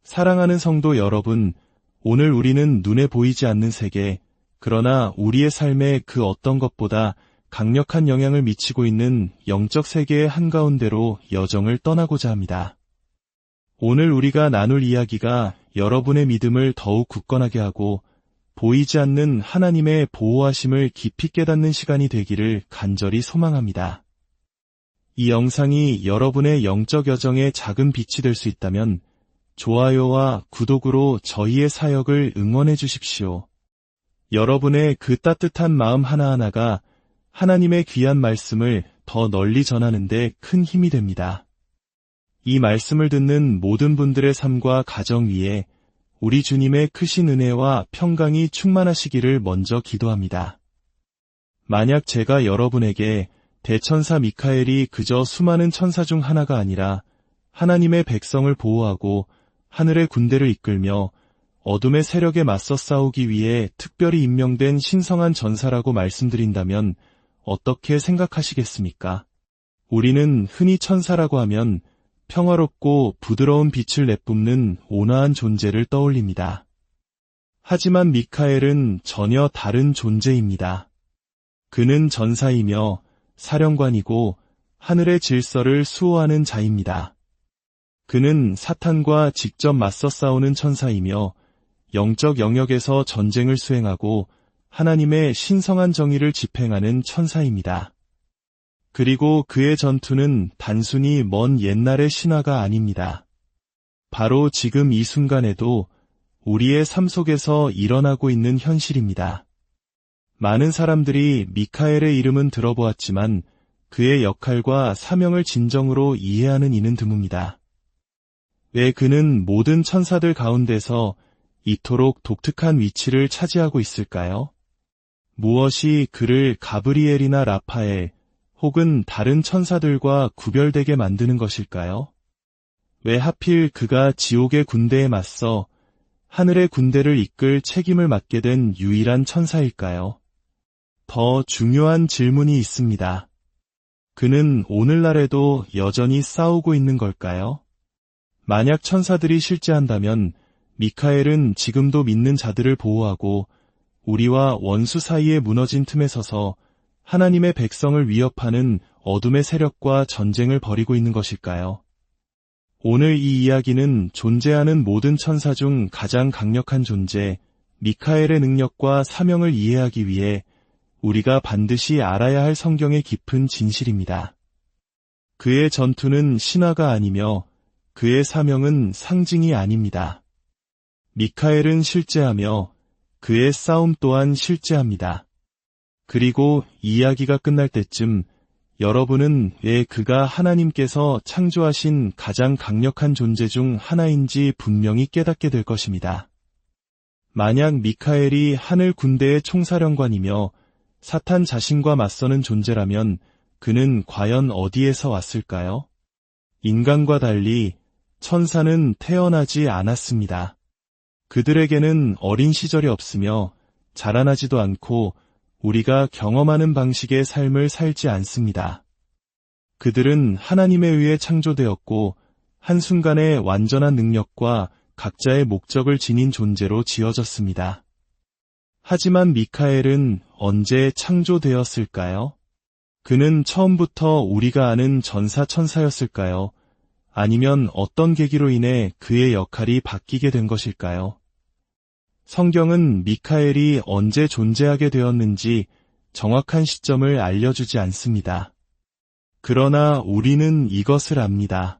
사랑하는 성도 여러분, 오늘 우리는 눈에 보이지 않는 세계, 그러나 우리의 삶에 그 어떤 것보다 강력한 영향을 미치고 있는 영적 세계의 한가운데로 여정을 떠나고자 합니다. 오늘 우리가 나눌 이야기가 여러분의 믿음을 더욱 굳건하게 하고 보이지 않는 하나님의 보호하심을 깊이 깨닫는 시간이 되기를 간절히 소망합니다. 이 영상이 여러분의 영적 여정에 작은 빛이 될 수 있다면 좋아요와 구독으로 저희의 사역을 응원해 주십시오. 여러분의 그 따뜻한 마음 하나하나가 하나님의 귀한 말씀을 더 널리 전하는 데 큰 힘이 됩니다. 이 말씀을 듣는 모든 분들의 삶과 가정 위에 우리 주님의 크신 은혜와 평강이 충만하시기를 먼저 기도합니다. 만약 제가 여러분에게 대천사 미카엘이 그저 수많은 천사 중 하나가 아니라 하나님의 백성을 보호하고 하늘의 군대를 이끌며 어둠의 세력에 맞서 싸우기 위해 특별히 임명된 신성한 전사라고 말씀드린다면 어떻게 생각하시겠습니까? 우리는 흔히 천사라고 하면 평화롭고 부드러운 빛을 내뿜는 온화한 존재를 떠올립니다. 하지만 미카엘은 전혀 다른 존재입니다. 그는 전사이며 사령관이고 하늘의 질서를 수호하는 자입니다. 그는 사탄과 직접 맞서 싸우는 천사이며 영적 영역에서 전쟁을 수행하고 하나님의 신성한 정의를 집행하는 천사입니다. 그리고 그의 전투는 단순히 먼 옛날의 신화가 아닙니다. 바로 지금 이 순간에도 우리의 삶 속에서 일어나고 있는 현실입니다. 많은 사람들이 미카엘의 이름은 들어보았지만 그의 역할과 사명을 진정으로 이해하는 이는 드뭅니다. 왜 그는 모든 천사들 가운데서 이토록 독특한 위치를 차지하고 있을까요? 무엇이 그를 가브리엘이나 라파엘 혹은 다른 천사들과 구별되게 만드는 것일까요? 왜 하필 그가 지옥의 군대에 맞서 하늘의 군대를 이끌 책임을 맡게 된 유일한 천사일까요? 더 중요한 질문이 있습니다. 그는 오늘날에도 여전히 싸우고 있는 걸까요? 만약 천사들이 실제한다면 미카엘은 지금도 믿는 자들을 보호하고 우리와 원수 사이에 무너진 틈에 서서 하나님의 백성을 위협하는 어둠의 세력과 전쟁을 벌이고 있는 것일까요? 오늘 이 이야기는 존재하는 모든 천사 중 가장 강력한 존재, 미카엘의 능력과 사명을 이해하기 위해 우리가 반드시 알아야 할 성경의 깊은 진실입니다. 그의 전투는 신화가 아니며 그의 사명은 상징이 아닙니다. 미카엘은 실제하며 그의 싸움 또한 실제합니다. 그리고 이야기가 끝날 때쯤 여러분은 왜 그가 하나님께서 창조하신 가장 강력한 존재 중 하나인지 분명히 깨닫게 될 것입니다. 만약 미카엘이 하늘 군대의 총사령관이며 사탄 자신과 맞서는 존재라면 그는 과연 어디에서 왔을까요? 인간과 달리 천사는 태어나지 않았습니다. 그들에게는 어린 시절이 없으며 자라나지도 않고 우리가 경험하는 방식의 삶을 살지 않습니다. 그들은 하나님에 의해 창조되었고 한순간에 완전한 능력과 각자의 목적을 지닌 존재로 지어졌습니다. 하지만 미카엘은 언제 창조되었을까요? 그는 처음부터 우리가 아는 전사 천사였을까요? 아니면 어떤 계기로 인해 그의 역할이 바뀌게 된 것일까요? 성경은 미카엘이 언제 존재하게 되었는지 정확한 시점을 알려주지 않습니다. 그러나 우리는 이것을 압니다.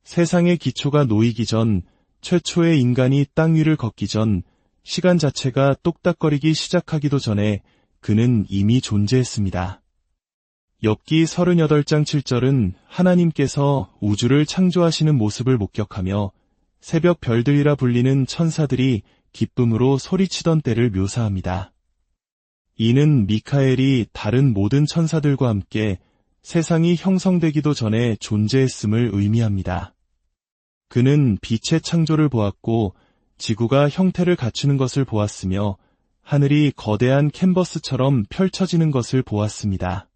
세상의 기초가 놓이기 전, 최초의 인간이 땅 위를 걷기 전, 시간 자체가 똑딱거리기 시작하기도 전에 그는 이미 존재했습니다. 욥기 38장 7절은 하나님께서 우주를 창조하시는 모습을 목격하며 새벽 별들이라 불리는 천사들이 기쁨으로 소리치던 때를 묘사합니다. 이는 미카엘이 다른 모든 천사들과 함께 세상이 형성되기도 전에 존재했음을 의미합니다. 그는 빛의 창조를 보았고 지구가 형태를 갖추는 것을 보았으며 하늘이 거대한 캔버스처럼 펼쳐지는 것을 보았습니다.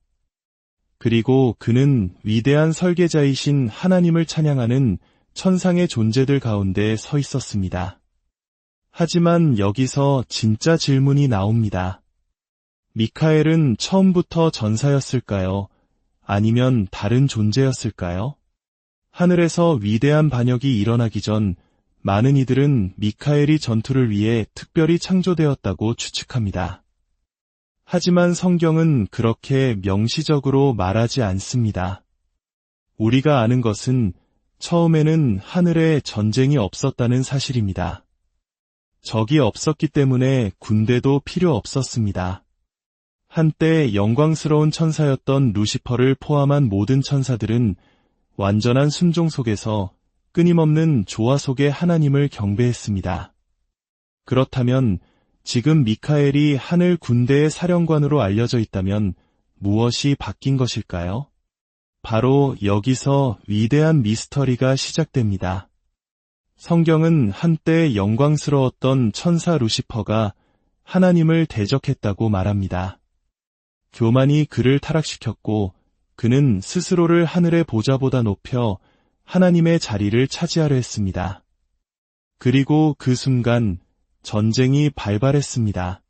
그리고 그는 위대한 설계자이신 하나님을 찬양하는 천상의 존재들 가운데 서 있었습니다. 하지만 여기서 진짜 질문이 나옵니다. 미카엘은 처음부터 전사였을까요? 아니면 다른 존재였을까요? 하늘에서 위대한 반역이 일어나기 전 많은 이들은 미카엘이 전투를 위해 특별히 창조되었다고 추측합니다. 하지만 성경은 그렇게 명시적으로 말하지 않습니다. 우리가 아는 것은 처음에는 하늘에 전쟁이 없었다는 사실입니다. 적이 없었기 때문에 군대도 필요 없었습니다. 한때 영광스러운 천사였던 루시퍼를 포함한 모든 천사들은 완전한 순종 속에서 끊임없는 조화 속에 하나님을 경배했습니다. 그렇다면 지금 미카엘이 하늘 군대의 사령관으로 알려져 있다면 무엇이 바뀐 것일까요? 바로 여기서 위대한 미스터리가 시작됩니다. 성경은 한때 영광스러웠던 천사 루시퍼가 하나님을 대적했다고 말합니다. 교만이 그를 타락시켰고 그는 스스로를 하늘의 보좌보다 높여 하나님의 자리를 차지하려 했습니다. 그리고 그 순간 전쟁이 발발했습니다.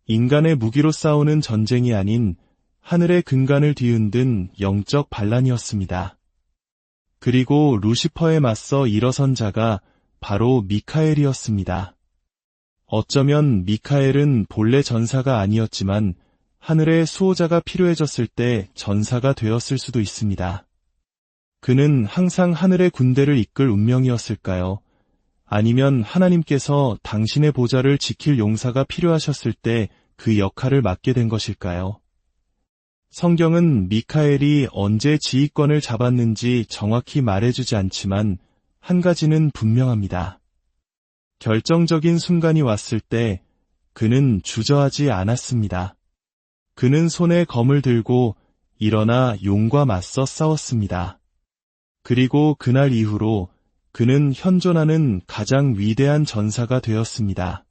인간의 무기로 싸우는 전쟁이 아닌 하늘의 근간을 뒤흔든 영적 반란이었습니다. 그리고 루시퍼에 맞서 일어선 자가 바로 미카엘이었습니다. 어쩌면 미카엘은 본래 전사가 아니었지만 하늘의 수호자가 필요해졌을 때 전사가 되었을 수도 있습니다. 그는 항상 하늘의 군대를 이끌 운명이었을까요? 아니면 하나님께서 당신의 보좌를 지킬 용사가 필요하셨을 때 그 역할을 맡게 된 것일까요? 성경은 미카엘이 언제 지휘권을 잡았는지 정확히 말해주지 않지만 한 가지는 분명합니다. 결정적인 순간이 왔을 때 그는 주저하지 않았습니다. 그는 손에 검을 들고 일어나 용과 맞서 싸웠습니다. 그리고 그날 이후로 그는 현존하는 가장 위대한 전사가 되었습니다.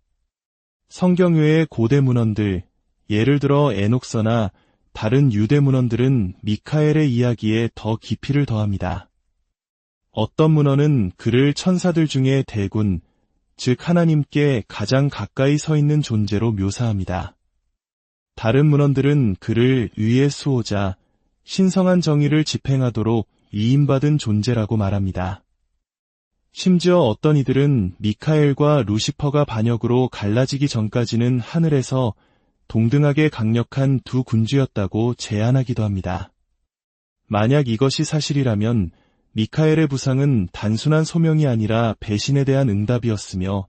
성경 외의 고대 문헌들, 예를 들어 에녹서나 다른 유대 문헌들은 미카엘의 이야기에 더 깊이를 더합니다. 어떤 문헌은 그를 천사들 중에 대군, 즉 하나님께 가장 가까이 서 있는 존재로 묘사합니다. 다른 문헌들은 그를 의의 수호자, 신성한 정의를 집행하도록 위임받은 존재라고 말합니다. 심지어 어떤 이들은 미카엘과 루시퍼가 반역으로 갈라지기 전까지는 하늘에서 동등하게 강력한 두 군주였다고 제안하기도 합니다. 만약 이것이 사실이라면 미카엘의 부상은 단순한 소명이 아니라 배신에 대한 응답이었으며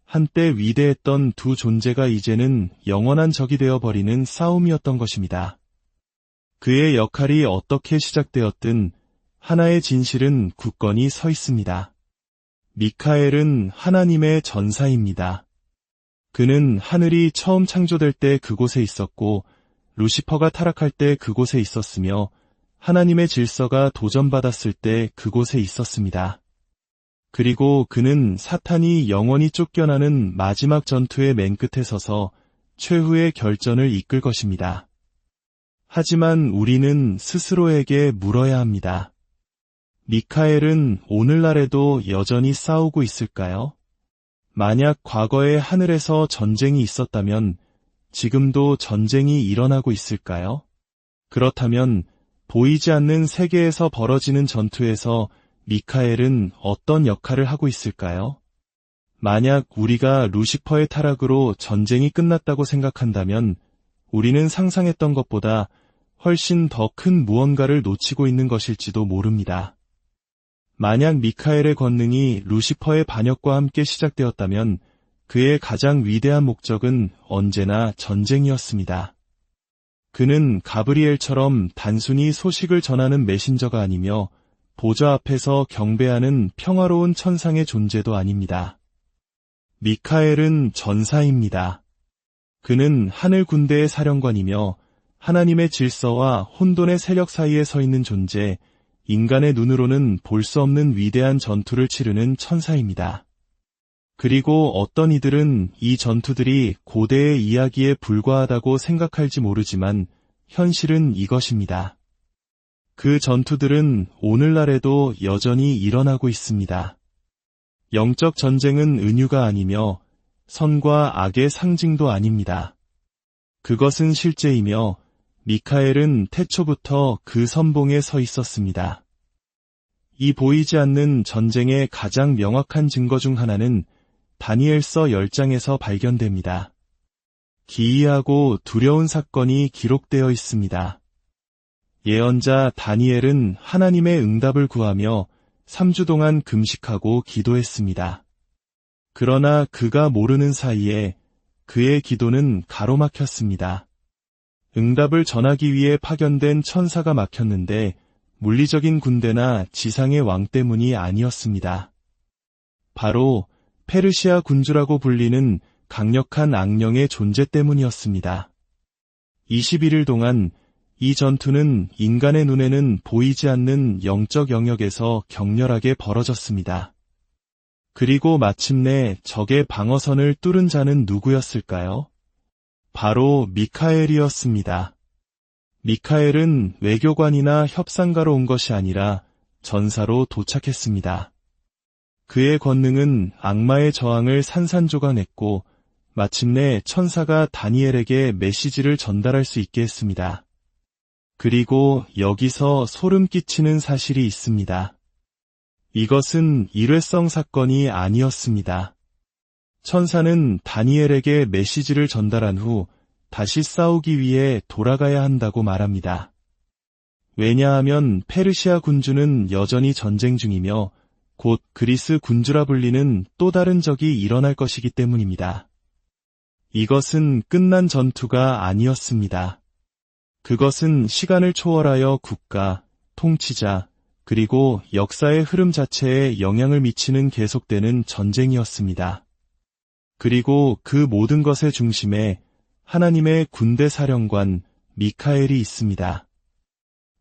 한때 위대했던 두 존재가 이제는 영원한 적이 되어버리는 싸움이었던 것입니다. 그의 역할이 어떻게 시작되었든 하나의 진실은 굳건히 서 있습니다. 미카엘은 하나님의 전사입니다. 그는 하늘이 처음 창조될 때 그곳에 있었고 루시퍼가 타락할 때 그곳에 있었으며 하나님의 질서가 도전받았을 때 그곳에 있었습니다. 그리고 그는 사탄이 영원히 쫓겨나는 마지막 전투의 맨 끝에 서서 최후의 결전을 이끌 것입니다. 하지만 우리는 스스로에게 물어야 합니다. 미카엘은 오늘날에도 여전히 싸우고 있을까요? 만약 과거에 하늘에서 전쟁이 있었다면 지금도 전쟁이 일어나고 있을까요? 그렇다면 보이지 않는 세계에서 벌어지는 전투에서 미카엘은 어떤 역할을 하고 있을까요? 만약 우리가 루시퍼의 타락으로 전쟁이 끝났다고 생각한다면 우리는 상상했던 것보다 훨씬 더 큰 무언가를 놓치고 있는 것일지도 모릅니다. 만약 미카엘의 권능이 루시퍼의 반역과 함께 시작되었다면 그의 가장 위대한 목적은 언제나 전쟁이었습니다. 그는 가브리엘처럼 단순히 소식을 전하는 메신저가 아니며 보좌 앞에서 경배하는 평화로운 천상의 존재도 아닙니다. 미카엘은 전사입니다. 그는 하늘 군대의 사령관이며 하나님의 질서와 혼돈의 세력 사이에 서 있는 존재, 인간의 눈으로는 볼 수 없는 위대한 전투를 치르는 천사입니다. 그리고 어떤 이들은 이 전투들이 고대의 이야기에 불과하다고 생각할지 모르지만 현실은 이것입니다. 그 전투들은 오늘날에도 여전히 일어나고 있습니다. 영적 전쟁은 은유가 아니며 선과 악의 상징도 아닙니다. 그것은 실제이며 미카엘은 태초부터 그 선봉에 서 있었습니다. 이 보이지 않는 전쟁의 가장 명확한 증거 중 하나는 다니엘서 10장에서 발견됩니다. 기이하고 두려운 사건이 기록되어 있습니다. 예언자 다니엘은 하나님의 응답을 구하며 3주 동안 금식하고 기도했습니다. 그러나 그가 모르는 사이에 그의 기도는 가로막혔습니다. 응답을 전하기 위해 파견된 천사가 막혔는데 물리적인 군대나 지상의 왕 때문이 아니었습니다. 바로 페르시아 군주라고 불리는 강력한 악령의 존재 때문이었습니다. 21일 동안 이 전투는 인간의 눈에는 보이지 않는 영적 영역에서 격렬하게 벌어졌습니다. 그리고 마침내 적의 방어선을 뚫은 자는 누구였을까요? 바로 미카엘이었습니다. 미카엘은 외교관이나 협상가로 온 것이 아니라 전사로 도착했습니다. 그의 권능은 악마의 저항을 산산조각냈고 마침내 천사가 다니엘에게 메시지를 전달할 수 있게 했습니다. 그리고 여기서 소름 끼치는 사실이 있습니다. 이것은 일회성 사건이 아니었습니다. 천사는 다니엘에게 메시지를 전달한 후 다시 싸우기 위해 돌아가야 한다고 말합니다. 왜냐하면 페르시아 군주는 여전히 전쟁 중이며 곧 그리스 군주라 불리는 또 다른 적이 일어날 것이기 때문입니다. 이것은 끝난 전투가 아니었습니다. 그것은 시간을 초월하여 국가, 통치자, 그리고 역사의 흐름 자체에 영향을 미치는 계속되는 전쟁이었습니다. 그리고 그 모든 것의 중심에 하나님의 군대 사령관 미카엘이 있습니다.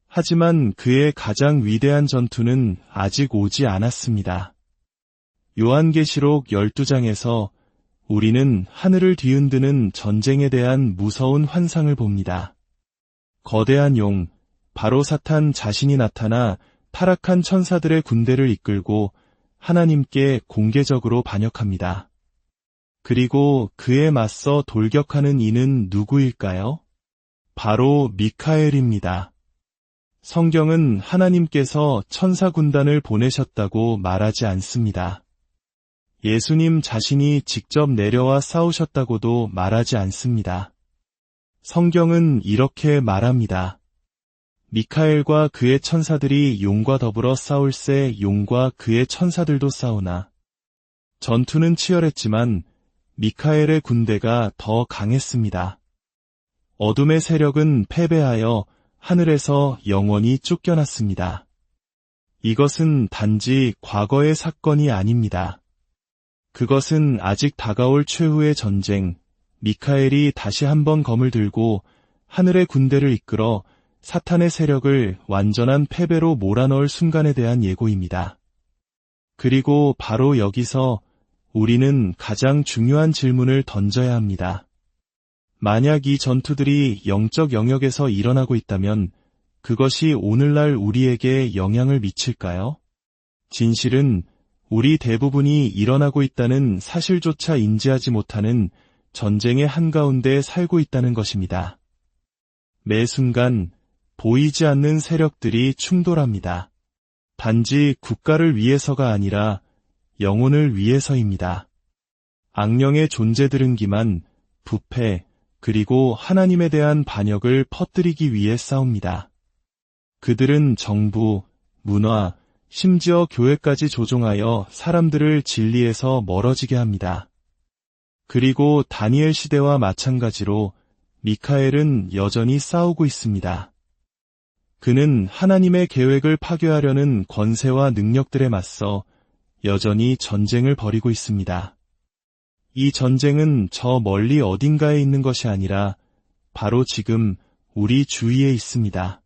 하지만 그의 가장 위대한 전투는 아직 오지 않았습니다. 요한계시록 12장에서 우리는 하늘을 뒤흔드는 전쟁에 대한 무서운 환상을 봅니다. 거대한 용, 바로 사탄 자신이 나타나 타락한 천사들의 군대를 이끌고 하나님께 공개적으로 반역합니다. 그리고 그에 맞서 돌격하는 이는 누구일까요? 바로 미카엘입니다. 성경은 하나님께서 천사 군단을 보내셨다고 말하지 않습니다. 예수님 자신이 직접 내려와 싸우셨다고도 말하지 않습니다. 성경은 이렇게 말합니다. 미카엘과 그의 천사들이 용과 더불어 싸울새 용과 그의 천사들도 싸우나. 전투는 치열했지만 미카엘의 군대가 더 강했습니다. 어둠의 세력은 패배하여 하늘에서 영원히 쫓겨났습니다. 이것은 단지 과거의 사건이 아닙니다. 그것은 아직 다가올 최후의 전쟁, 미카엘이 다시 한번 검을 들고 하늘의 군대를 이끌어 사탄의 세력을 완전한 패배로 몰아넣을 순간에 대한 예고입니다. 그리고 바로 여기서 우리는 가장 중요한 질문을 던져야 합니다. 만약 이 전투들이 영적 영역에서 일어나고 있다면 그것이 오늘날 우리에게 영향을 미칠까요? 진실은 우리 대부분이 일어나고 있다는 사실조차 인지하지 못하는 전쟁의 한가운데 살고 있다는 것입니다. 매 순간 보이지 않는 세력들이 충돌합니다. 단지 국가를 위해서가 아니라 영혼을 위해서입니다. 악령의 존재들은 기만, 부패, 그리고 하나님에 대한 반역을 퍼뜨리기 위해 싸웁니다. 그들은 정부, 문화, 심지어 교회까지 조종하여 사람들을 진리에서 멀어지게 합니다. 그리고 다니엘 시대와 마찬가지로 미카엘은 여전히 싸우고 있습니다. 그는 하나님의 계획을 파괴하려는 권세와 능력들에 맞서 여전히 전쟁을 벌이고 있습니다. 이 전쟁은 저 멀리 어딘가에 있는 것이 아니라 바로 지금 우리 주위에 있습니다.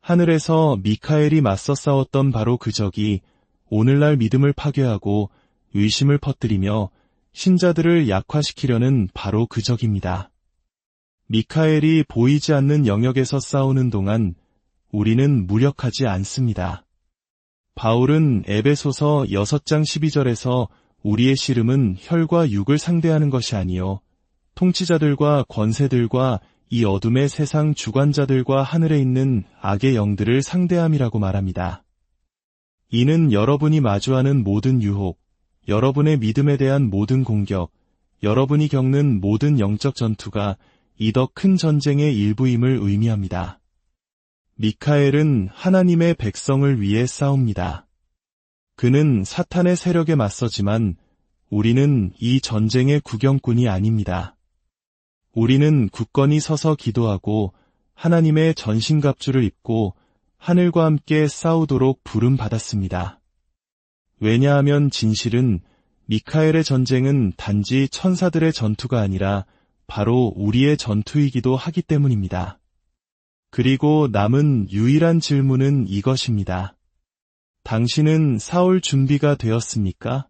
하늘에서 미카엘이 맞서 싸웠던 바로 그 적이 오늘날 믿음을 파괴하고 의심을 퍼뜨리며 신자들을 약화시키려는 바로 그 적입니다. 미카엘이 보이지 않는 영역에서 싸우는 동안 우리는 무력하지 않습니다. 바울은 에베소서 6장 12절에서 우리의 씨름은 혈과 육을 상대하는 것이 아니요 통치자들과 권세들과 이 어둠의 세상 주관자들과 하늘에 있는 악의 영들을 상대함이라고 말합니다. 이는 여러분이 마주하는 모든 유혹, 여러분의 믿음에 대한 모든 공격, 여러분이 겪는 모든 영적 전투가 이 더 큰 전쟁의 일부임을 의미합니다. 미카엘은 하나님의 백성을 위해 싸웁니다. 그는 사탄의 세력에 맞서지만 우리는 이 전쟁의 구경꾼이 아닙니다. 우리는 굳건히 서서 기도하고 하나님의 전신갑주를 입고 하늘과 함께 싸우도록 부름받았습니다. 왜냐하면 진실은 미카엘의 전쟁은 단지 천사들의 전투가 아니라 바로 우리의 전투이기도 하기 때문입니다. 그리고 남은 유일한 질문은 이것입니다. 당신은 싸울 준비가 되었습니까?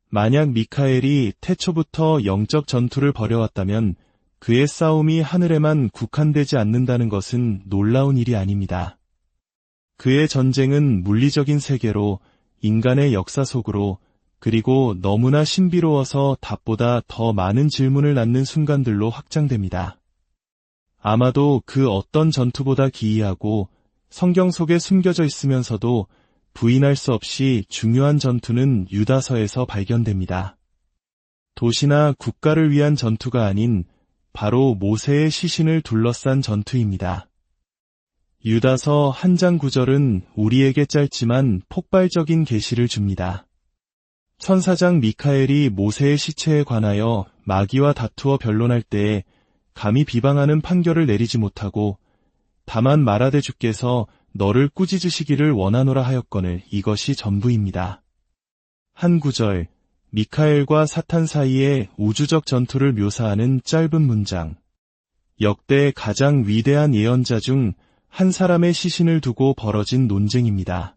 만약 미카엘이 태초부터 영적 전투를 벌여왔다면 그의 싸움이 하늘에만 국한되지 않는다는 것은 놀라운 일이 아닙니다. 그의 전쟁은 물리적인 세계로, 인간의 역사 속으로, 그리고 너무나 신비로워서 답보다 더 많은 질문을 낳는 순간들로 확장됩니다. 아마도 그 어떤 전투보다 기이하고 성경 속에 숨겨져 있으면서도 부인할 수 없이 중요한 전투는 유다서에서 발견됩니다. 도시나 국가를 위한 전투가 아닌 바로 모세의 시신을 둘러싼 전투입니다. 유다서 1장 9절은 우리에게 짧지만 폭발적인 계시를 줍니다. 천사장 미카엘이 모세의 시체에 관하여 마귀와 다투어 변론할 때에 감히 비방하는 판결을 내리지 못하고 다만 말하되 주께서 너를 꾸짖으시기를 원하노라 하였거늘 이것이 전부입니다. 한 구절, 미카엘과 사탄 사이의 우주적 전투를 묘사하는 짧은 문장. 역대 가장 위대한 예언자 중 한 사람의 시신을 두고 벌어진 논쟁입니다.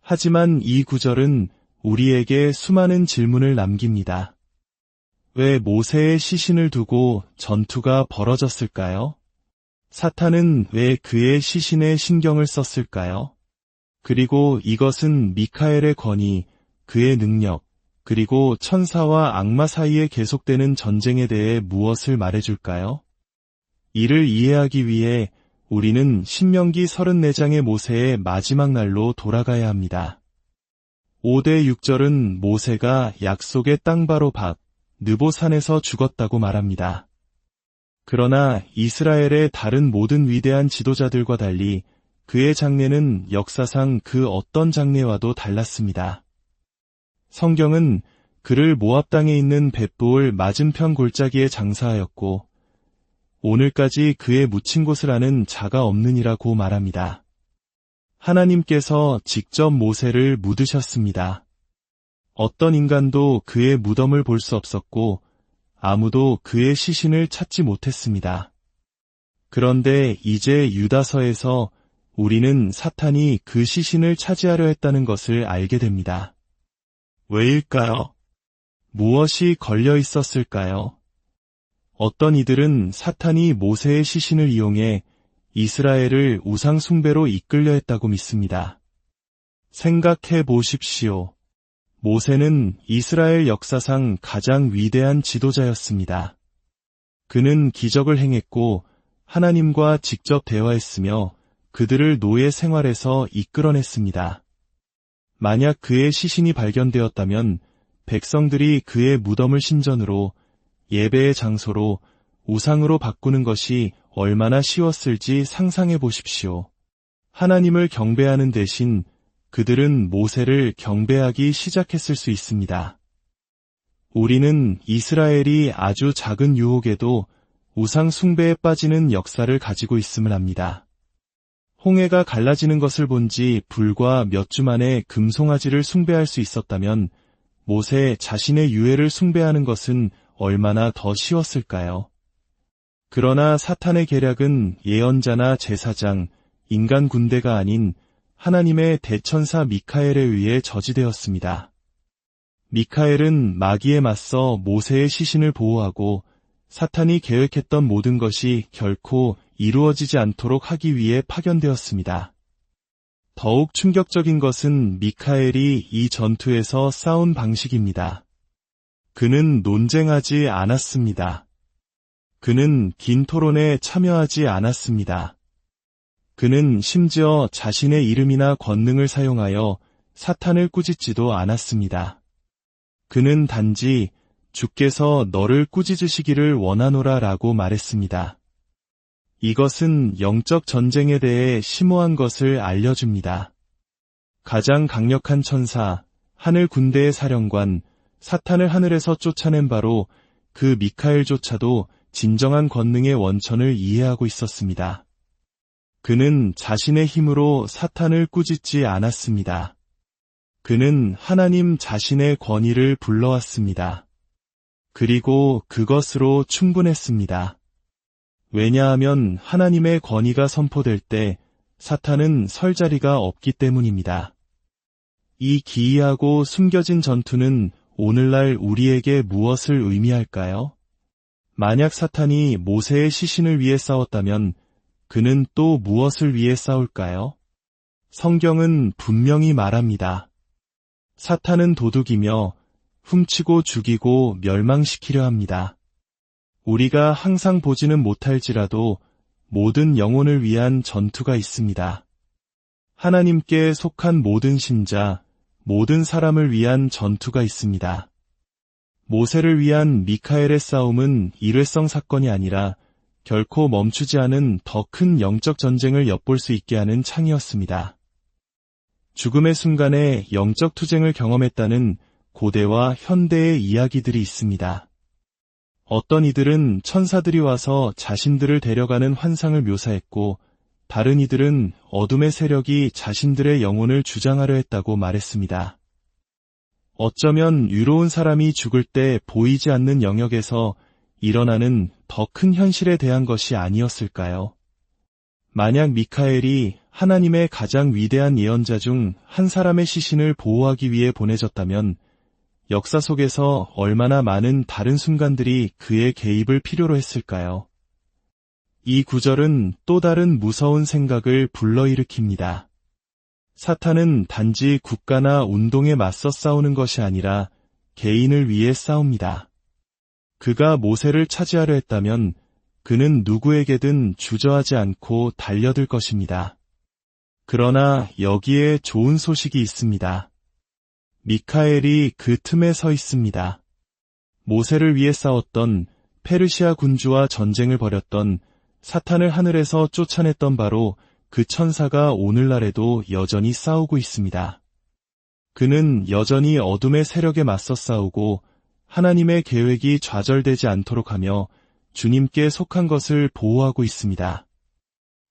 하지만 이 구절은 우리에게 수많은 질문을 남깁니다. 왜 모세의 시신을 두고 전투가 벌어졌을까요? 사탄은 왜 그의 시신에 신경을 썼을까요? 그리고 이것은 미카엘의 권위, 그의 능력, 그리고 천사와 악마 사이에 계속되는 전쟁에 대해 무엇을 말해줄까요? 이를 이해하기 위해 우리는 신명기 34장의 모세의 마지막 날로 돌아가야 합니다. 5대 6절은 모세가 약속의 땅 바로 밖, 느보산에서 죽었다고 말합니다. 그러나 이스라엘의 다른 모든 위대한 지도자들과 달리 그의 장례는 역사상 그 어떤 장례와도 달랐습니다. 성경은 그를 모압 땅에 있는 벳부올 맞은편 골짜기에 장사하였고 오늘까지 그의 묻힌 곳을 아는 자가 없느니라고 말합니다. 하나님께서 직접 모세를 묻으셨습니다. 어떤 인간도 그의 무덤을 볼 수 없었고 아무도 그의 시신을 찾지 못했습니다. 그런데 이제 유다서에서 우리는 사탄이 그 시신을 차지하려 했다는 것을 알게 됩니다. 왜일까요? 무엇이 걸려 있었을까요? 어떤 이들은 사탄이 모세의 시신을 이용해 이스라엘을 우상 숭배로 이끌려 했다고 믿습니다. 생각해 보십시오. 모세는 이스라엘 역사상 가장 위대한 지도자였습니다. 그는 기적을 행했고 하나님과 직접 대화했으며 그들을 노예 생활에서 이끌어냈습니다. 만약 그의 시신이 발견되었다면 백성들이 그의 무덤을 신전으로, 예배의 장소로, 우상으로 바꾸는 것이 얼마나 쉬웠을지 상상해 보십시오. 하나님을 경배하는 대신 그들은 모세를 경배하기 시작했을 수 있습니다. 우리는 이스라엘이 아주 작은 유혹에도 우상 숭배에 빠지는 역사를 가지고 있음을 압니다. 홍해가 갈라지는 것을 본 지 불과 몇 주 만에 금송아지를 숭배할 수 있었다면 모세 자신의 유해를 숭배하는 것은 얼마나 더 쉬웠을까요? 그러나 사탄의 계략은 예언자나 제사장, 인간 군대가 아닌 하나님의 대천사 미카엘에 의해 저지되었습니다. 미카엘은 마귀에 맞서 모세의 시신을 보호하고 사탄이 계획했던 모든 것이 결코 이루어지지 않도록 하기 위해 파견되었습니다. 더욱 충격적인 것은 미카엘이 이 전투에서 싸운 방식입니다. 그는 논쟁하지 않았습니다. 그는 긴 토론에 참여하지 않았습니다. 그는 심지어 자신의 이름이나 권능을 사용하여 사탄을 꾸짖지도 않았습니다. 그는 단지 주께서 너를 꾸짖으시기를 원하노라 라고 말했습니다. 이것은 영적 전쟁에 대해 심오한 것을 알려줍니다. 가장 강력한 천사, 하늘 군대의 사령관, 사탄을 하늘에서 쫓아낸 바로 그 미카엘조차도 진정한 권능의 원천을 이해하고 있었습니다. 그는 자신의 힘으로 사탄을 꾸짖지 않았습니다. 그는 하나님 자신의 권위를 불러왔습니다. 그리고 그것으로 충분했습니다. 왜냐하면 하나님의 권위가 선포될 때 사탄은 설 자리가 없기 때문입니다. 이 기이하고 숨겨진 전투는 오늘날 우리에게 무엇을 의미할까요? 만약 사탄이 모세의 시신을 위해 싸웠다면 그는 또 무엇을 위해 싸울까요? 성경은 분명히 말합니다. 사탄은 도둑이며 훔치고 죽이고 멸망시키려 합니다. 우리가 항상 보지는 못할지라도 모든 영혼을 위한 전투가 있습니다. 하나님께 속한 모든 신자, 모든 사람을 위한 전투가 있습니다. 모세를 위한 미카엘의 싸움은 일회성 사건이 아니라 결코 멈추지 않은 더 큰 영적 전쟁을 엿볼 수 있게 하는 창이었습니다. 죽음의 순간에 영적 투쟁을 경험했다는 고대와 현대의 이야기들이 있습니다. 어떤 이들은 천사들이 와서 자신들을 데려가는 환상을 묘사했고, 다른 이들은 어둠의 세력이 자신들의 영혼을 주장하려 했다고 말했습니다. 어쩌면 유로운 사람이 죽을 때 보이지 않는 영역에서 일어나는 더 큰 현실에 대한 것이 아니었을까요? 만약 미카엘이 하나님의 가장 위대한 예언자 중 한 사람의 시신을 보호하기 위해 보내졌다면 역사 속에서 얼마나 많은 다른 순간들이 그의 개입을 필요로 했을까요? 이 구절은 또 다른 무서운 생각을 불러일으킵니다. 사탄은 단지 국가나 운동에 맞서 싸우는 것이 아니라 개인을 위해 싸웁니다. 그가 모세를 차지하려 했다면 그는 누구에게든 주저하지 않고 달려들 것입니다. 그러나 여기에 좋은 소식이 있습니다. 미카엘이 그 틈에 서 있습니다. 모세를 위해 싸웠던 페르시아 군주와 전쟁을 벌였던 사탄을 하늘에서 쫓아냈던 바로 그 천사가 오늘날에도 여전히 싸우고 있습니다. 그는 여전히 어둠의 세력에 맞서 싸우고 하나님의 계획이 좌절되지 않도록 하며 주님께 속한 것을 보호하고 있습니다.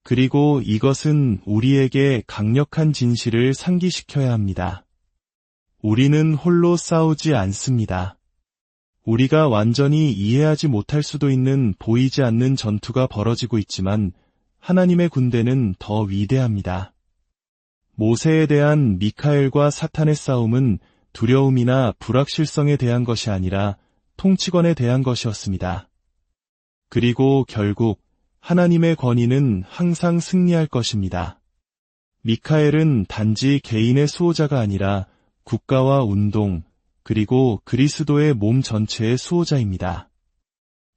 그리고 이것은 우리에게 강력한 진실을 상기시켜야 합니다. 우리는 홀로 싸우지 않습니다. 우리가 완전히 이해하지 못할 수도 있는 보이지 않는 전투가 벌어지고 있지만 하나님의 군대는 더 위대합니다. 모세에 대한 미카엘과 사탄의 싸움은 두려움이나 불확실성에 대한 것이 아니라 통치권에 대한 것이었습니다. 그리고 결국 하나님의 권위는 항상 승리할 것입니다. 미카엘은 단지 개인의 수호자가 아니라 국가와 운동, 그리고 그리스도의 몸 전체의 수호자입니다.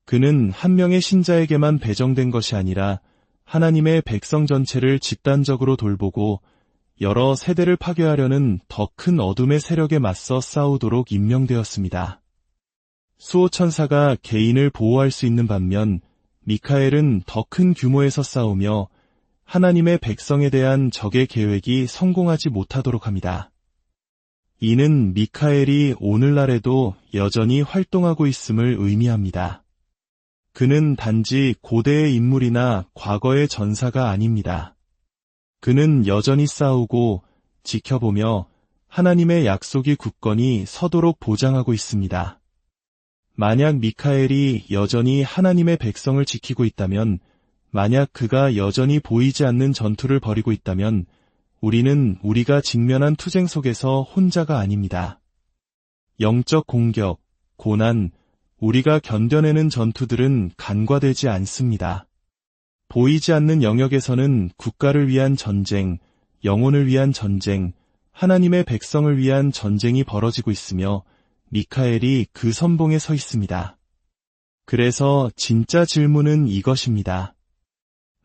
그는 한 명의 신자에게만 배정된 것이 아니라 하나님의 백성 전체를 집단적으로 돌보고 여러 세대를 파괴하려는 더 큰 어둠의 세력에 맞서 싸우도록 임명되었습니다. 수호천사가 개인을 보호할 수 있는 반면 미카엘은 더 큰 규모에서 싸우며 하나님의 백성에 대한 적의 계획이 성공하지 못하도록 합니다. 이는 미카엘이 오늘날에도 여전히 활동하고 있음을 의미합니다. 그는 단지 고대의 인물이나 과거의 전사가 아닙니다. 그는 여전히 싸우고 지켜보며 하나님의 약속이 굳건히 서도록 보장하고 있습니다. 만약 미카엘이 여전히 하나님의 백성을 지키고 있다면, 만약 그가 여전히 보이지 않는 전투를 벌이고 있다면 우리는 우리가 직면한 투쟁 속에서 혼자가 아닙니다. 영적 공격, 고난, 우리가 견뎌내는 전투들은 간과되지 않습니다. 보이지 않는 영역에서는 국가를 위한 전쟁, 영혼을 위한 전쟁, 하나님의 백성을 위한 전쟁이 벌어지고 있으며 미카엘이 그 선봉에 서 있습니다. 그래서 진짜 질문은 이것입니다.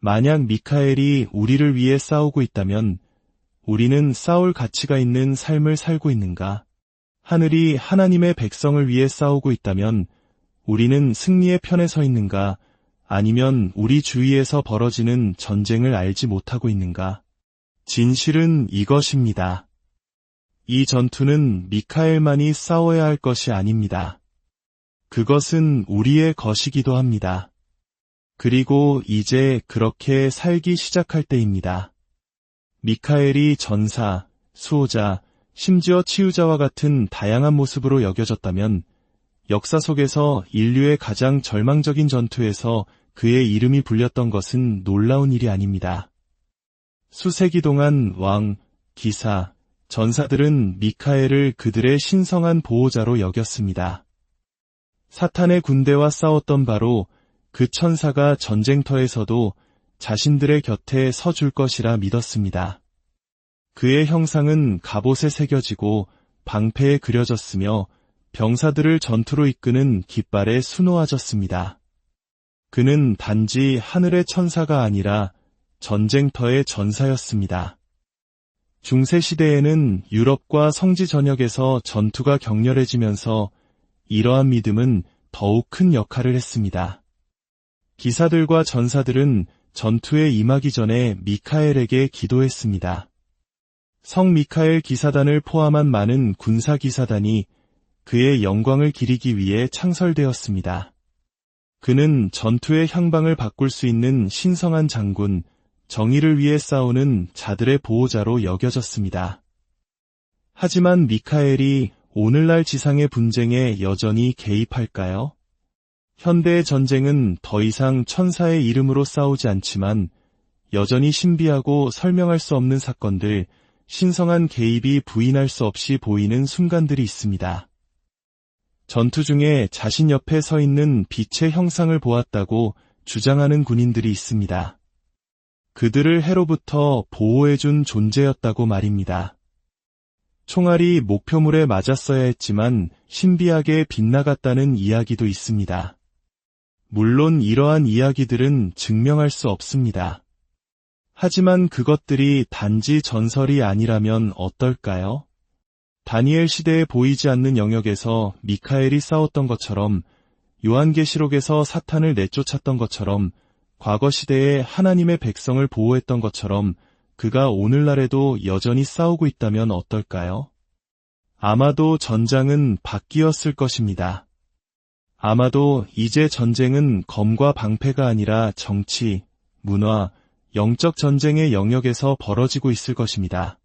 만약 미카엘이 우리를 위해 싸우고 있다면 우리는 싸울 가치가 있는 삶을 살고 있는가? 하늘이 하나님의 백성을 위해 싸우고 있다면 우리는 승리의 편에 서 있는가? 아니면 우리 주위에서 벌어지는 전쟁을 알지 못하고 있는가? 진실은 이것입니다. 이 전투는 미카엘만이 싸워야 할 것이 아닙니다. 그것은 우리의 것이기도 합니다. 그리고 이제 그렇게 살기 시작할 때입니다. 미카엘이 전사, 수호자, 심지어 치유자와 같은 다양한 모습으로 여겨졌다면 역사 속에서 인류의 가장 절망적인 전투에서 그의 이름이 불렸던 것은 놀라운 일이 아닙니다. 수세기 동안 왕, 기사, 전사들은 미카엘을 그들의 신성한 보호자로 여겼습니다. 사탄의 군대와 싸웠던 바로 그 천사가 전쟁터에서도 자신들의 곁에 서줄 것이라 믿었습니다. 그의 형상은 갑옷에 새겨지고 방패에 그려졌으며 병사들을 전투로 이끄는 깃발에 수놓아졌습니다. 그는 단지 하늘의 천사가 아니라 전쟁터의 전사였습니다. 중세시대에는 유럽과 성지 전역에서 전투가 격렬해지면서 이러한 믿음은 더욱 큰 역할을 했습니다. 기사들과 전사들은 전투에 임하기 전에 미카엘에게 기도했습니다. 성 미카엘 기사단을 포함한 많은 군사 기사단이 그의 영광을 기리기 위해 창설되었습니다. 그는 전투의 향방을 바꿀 수 있는 신성한 장군, 정의를 위해 싸우는 자들의 보호자로 여겨졌습니다. 하지만 미카엘이 오늘날 지상의 분쟁에 여전히 개입할까요? 현대의 전쟁은 더 이상 천사의 이름으로 싸우지 않지만 여전히 신비하고 설명할 수 없는 사건들, 신성한 개입이 부인할 수 없이 보이는 순간들이 있습니다. 전투 중에 자신 옆에 서 있는 빛의 형상을 보았다고 주장하는 군인들이 있습니다. 그들을 해로부터 보호해준 존재였다고 말입니다. 총알이 목표물에 맞았어야 했지만 신비하게 빗나갔다는 이야기도 있습니다. 물론 이러한 이야기들은 증명할 수 없습니다. 하지만 그것들이 단지 전설이 아니라면 어떨까요? 다니엘 시대에 보이지 않는 영역에서 미카엘이 싸웠던 것처럼, 요한계시록에서 사탄을 내쫓았던 것처럼, 과거 시대에 하나님의 백성을 보호했던 것처럼 그가 오늘날에도 여전히 싸우고 있다면 어떨까요? 아마도 전장은 바뀌었을 것입니다. 아마도 이제 전쟁은 검과 방패가 아니라 정치, 문화, 영적 전쟁의 영역에서 벌어지고 있을 것입니다.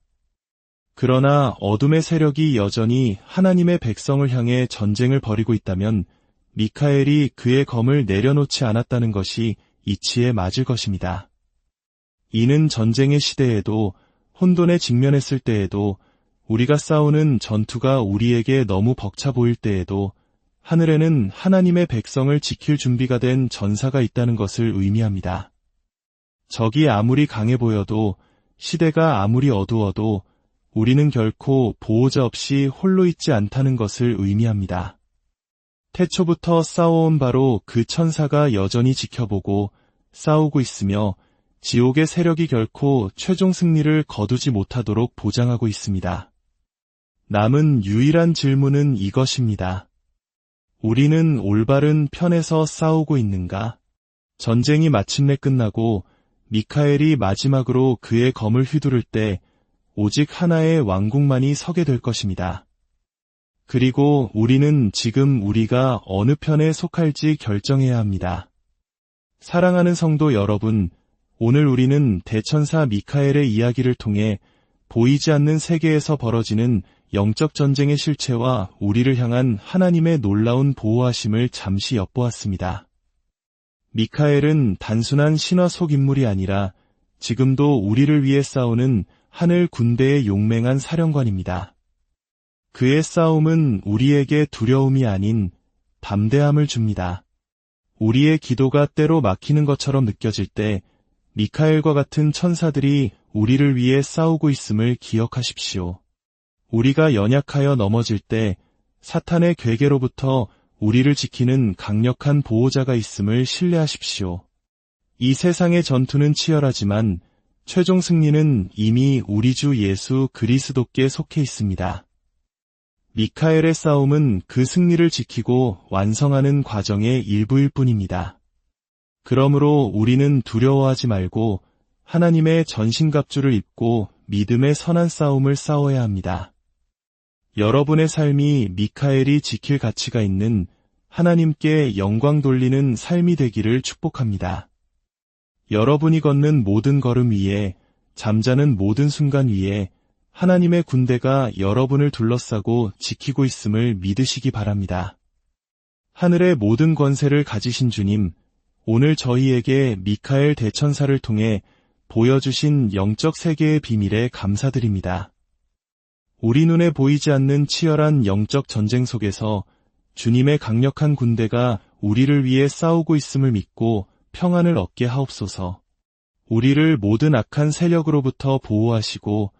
그러나 어둠의 세력이 여전히 하나님의 백성을 향해 전쟁을 벌이고 있다면 미카엘이 그의 검을 내려놓지 않았다는 것이 이치에 맞을 것입니다. 이는 전쟁의 시대에도, 혼돈에 직면했을 때에도, 우리가 싸우는 전투가 우리에게 너무 벅차 보일 때에도 하늘에는 하나님의 백성을 지킬 준비가 된 전사가 있다는 것을 의미합니다. 적이 아무리 강해 보여도, 시대가 아무리 어두워도 우리는 결코 보호자 없이 홀로 있지 않다는 것을 의미합니다. 태초부터 싸워온 바로 그 천사가 여전히 지켜보고 싸우고 있으며 지옥의 세력이 결코 최종 승리를 거두지 못하도록 보장하고 있습니다. 남은 유일한 질문은 이것입니다. 우리는 올바른 편에서 싸우고 있는가? 전쟁이 마침내 끝나고 미카엘이 마지막으로 그의 검을 휘두를 때 오직 하나의 왕국만이 서게 될 것입니다. 그리고 우리는 지금 우리가 어느 편에 속할지 결정해야 합니다. 사랑하는 성도 여러분, 오늘 우리는 대천사 미카엘의 이야기를 통해 보이지 않는 세계에서 벌어지는 영적 전쟁의 실체와 우리를 향한 하나님의 놀라운 보호하심을 잠시 엿보았습니다. 미카엘은 단순한 신화 속 인물이 아니라 지금도 우리를 위해 싸우는 하늘 군대의 용맹한 사령관입니다. 그의 싸움은 우리에게 두려움이 아닌 담대함을 줍니다. 우리의 기도가 때로 막히는 것처럼 느껴질 때 미카엘과 같은 천사들이 우리를 위해 싸우고 있음을 기억하십시오. 우리가 연약하여 넘어질 때 사탄의 괴계로부터 우리를 지키는 강력한 보호자가 있음을 신뢰하십시오. 이 세상의 전투는 치열하지만 최종 승리는 이미 우리 주 예수 그리스도께 속해 있습니다. 미카엘의 싸움은 그 승리를 지키고 완성하는 과정의 일부일 뿐입니다. 그러므로 우리는 두려워하지 말고 하나님의 전신갑주를 입고 믿음의 선한 싸움을 싸워야 합니다. 여러분의 삶이 미카엘이 지킬 가치가 있는 하나님께 영광 돌리는 삶이 되기를 축복합니다. 여러분이 걷는 모든 걸음 위에, 잠자는 모든 순간 위에 하나님의 군대가 여러분을 둘러싸고 지키고 있음을 믿으시기 바랍니다. 하늘의 모든 권세를 가지신 주님, 오늘 저희에게 미카엘 대천사를 통해 보여주신 영적 세계의 비밀에 감사드립니다. 우리 눈에 보이지 않는 치열한 영적 전쟁 속에서 주님의 강력한 군대가 우리를 위해 싸우고 있음을 믿고 평안을 얻게 하옵소서. 우리를 모든 악한 세력으로부터 보호하시고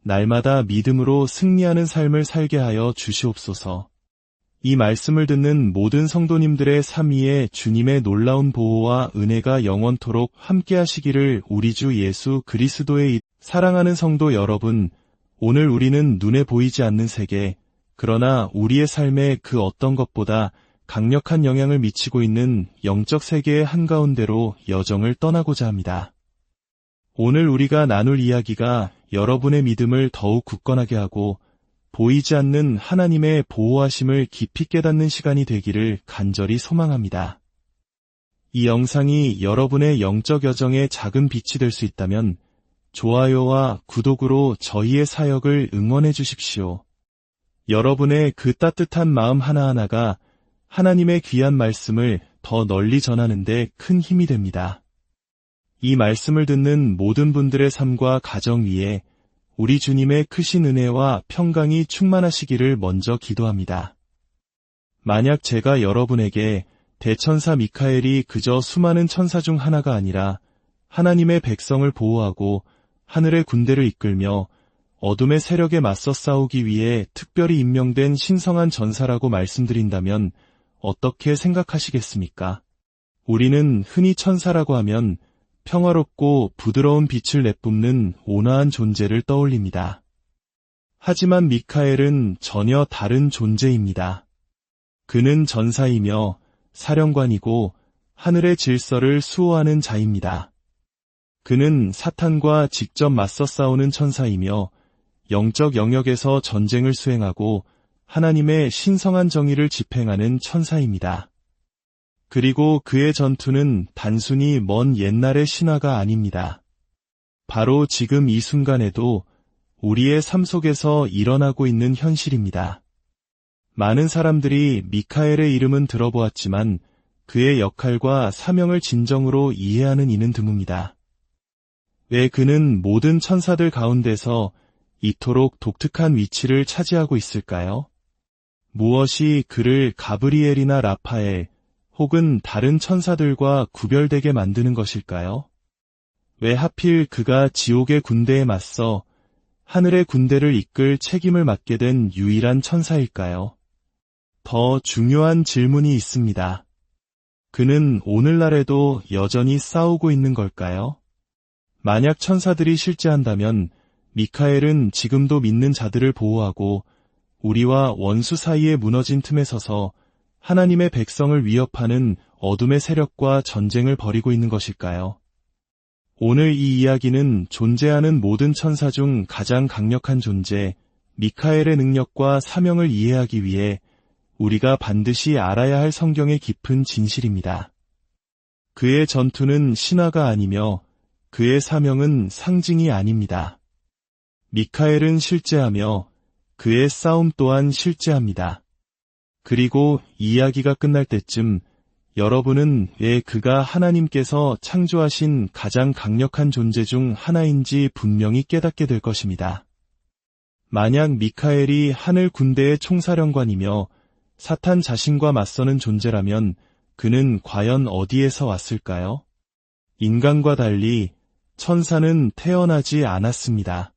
날마다 믿음으로 승리하는 삶을 살게 하여 주시옵소서. 이 말씀을 듣는 모든 성도님들의 삶 위에 주님의 놀라운 보호와 은혜가 영원토록 함께 하시기를 우리 주 예수 그리스도의 사랑하는 성도 여러분, 오늘 우리는 눈에 보이지 않는 세계, 그러나 우리의 삶에 그 어떤 것보다 강력한 영향을 미치고 있는 영적 세계의 한가운데로 여정을 떠나고자 합니다. 오늘 우리가 나눌 이야기가 여러분의 믿음을 더욱 굳건하게 하고 보이지 않는 하나님의 보호하심을 깊이 깨닫는 시간이 되기를 간절히 소망합니다. 이 영상이 여러분의 영적 여정에 작은 빛이 될 수 있다면 좋아요와 구독으로 저희의 사역을 응원해 주십시오. 여러분의 그 따뜻한 마음 하나하나가 하나님의 귀한 말씀을 더 널리 전하는 데 큰 힘이 됩니다. 이 말씀을 듣는 모든 분들의 삶과 가정 위에 우리 주님의 크신 은혜와 평강이 충만하시기를 먼저 기도합니다. 만약 제가 여러분에게 대천사 미카엘이 그저 수많은 천사 중 하나가 아니라 하나님의 백성을 보호하고 하늘의 군대를 이끌며 어둠의 세력에 맞서 싸우기 위해 특별히 임명된 신성한 전사라고 말씀드린다면 어떻게 생각하시겠습니까? 우리는 흔히 천사라고 하면 평화롭고 부드러운 빛을 내뿜는 온화한 존재를 떠올립니다. 하지만 미카엘은 전혀 다른 존재입니다. 그는 전사이며 사령관이고 하늘의 질서를 수호하는 자입니다. 그는 사탄과 직접 맞서 싸우는 천사이며 영적 영역에서 전쟁을 수행하고 하나님의 신성한 정의를 집행하는 천사입니다. 그리고 그의 전투는 단순히 먼 옛날의 신화가 아닙니다. 바로 지금 이 순간에도 우리의 삶 속에서 일어나고 있는 현실입니다. 많은 사람들이 미카엘의 이름은 들어보았지만 그의 역할과 사명을 진정으로 이해하는 이는 드뭅니다. 왜 그는 모든 천사들 가운데서 이토록 독특한 위치를 차지하고 있을까요? 무엇이 그를 가브리엘이나 라파엘 혹은 다른 천사들과 구별되게 만드는 것일까요? 왜 하필 그가 지옥의 군대에 맞서 하늘의 군대를 이끌 책임을 맡게 된 유일한 천사일까요? 더 중요한 질문이 있습니다. 그는 오늘날에도 여전히 싸우고 있는 걸까요? 만약 천사들이 실제한다면 미카엘은 지금도 믿는 자들을 보호하고 우리와 원수 사이에 무너진 틈에 서서 하나님의 백성을 위협하는 어둠의 세력과 전쟁을 벌이고 있는 것일까요? 오늘 이 이야기는 존재하는 모든 천사 중 가장 강력한 존재, 미카엘의 능력과 사명을 이해하기 위해 우리가 반드시 알아야 할 성경의 깊은 진실입니다. 그의 전투는 신화가 아니며 그의 사명은 상징이 아닙니다. 미카엘은 실제하며 그의 싸움 또한 실제합니다. 그리고 이야기가 끝날 때쯤 여러분은 왜 그가 하나님께서 창조하신 가장 강력한 존재 중 하나인지 분명히 깨닫게 될 것입니다. 만약 미카엘이 하늘 군대의 총사령관이며 사탄 자신과 맞서는 존재라면 그는 과연 어디에서 왔을까요? 인간과 달리 천사는 태어나지 않았습니다.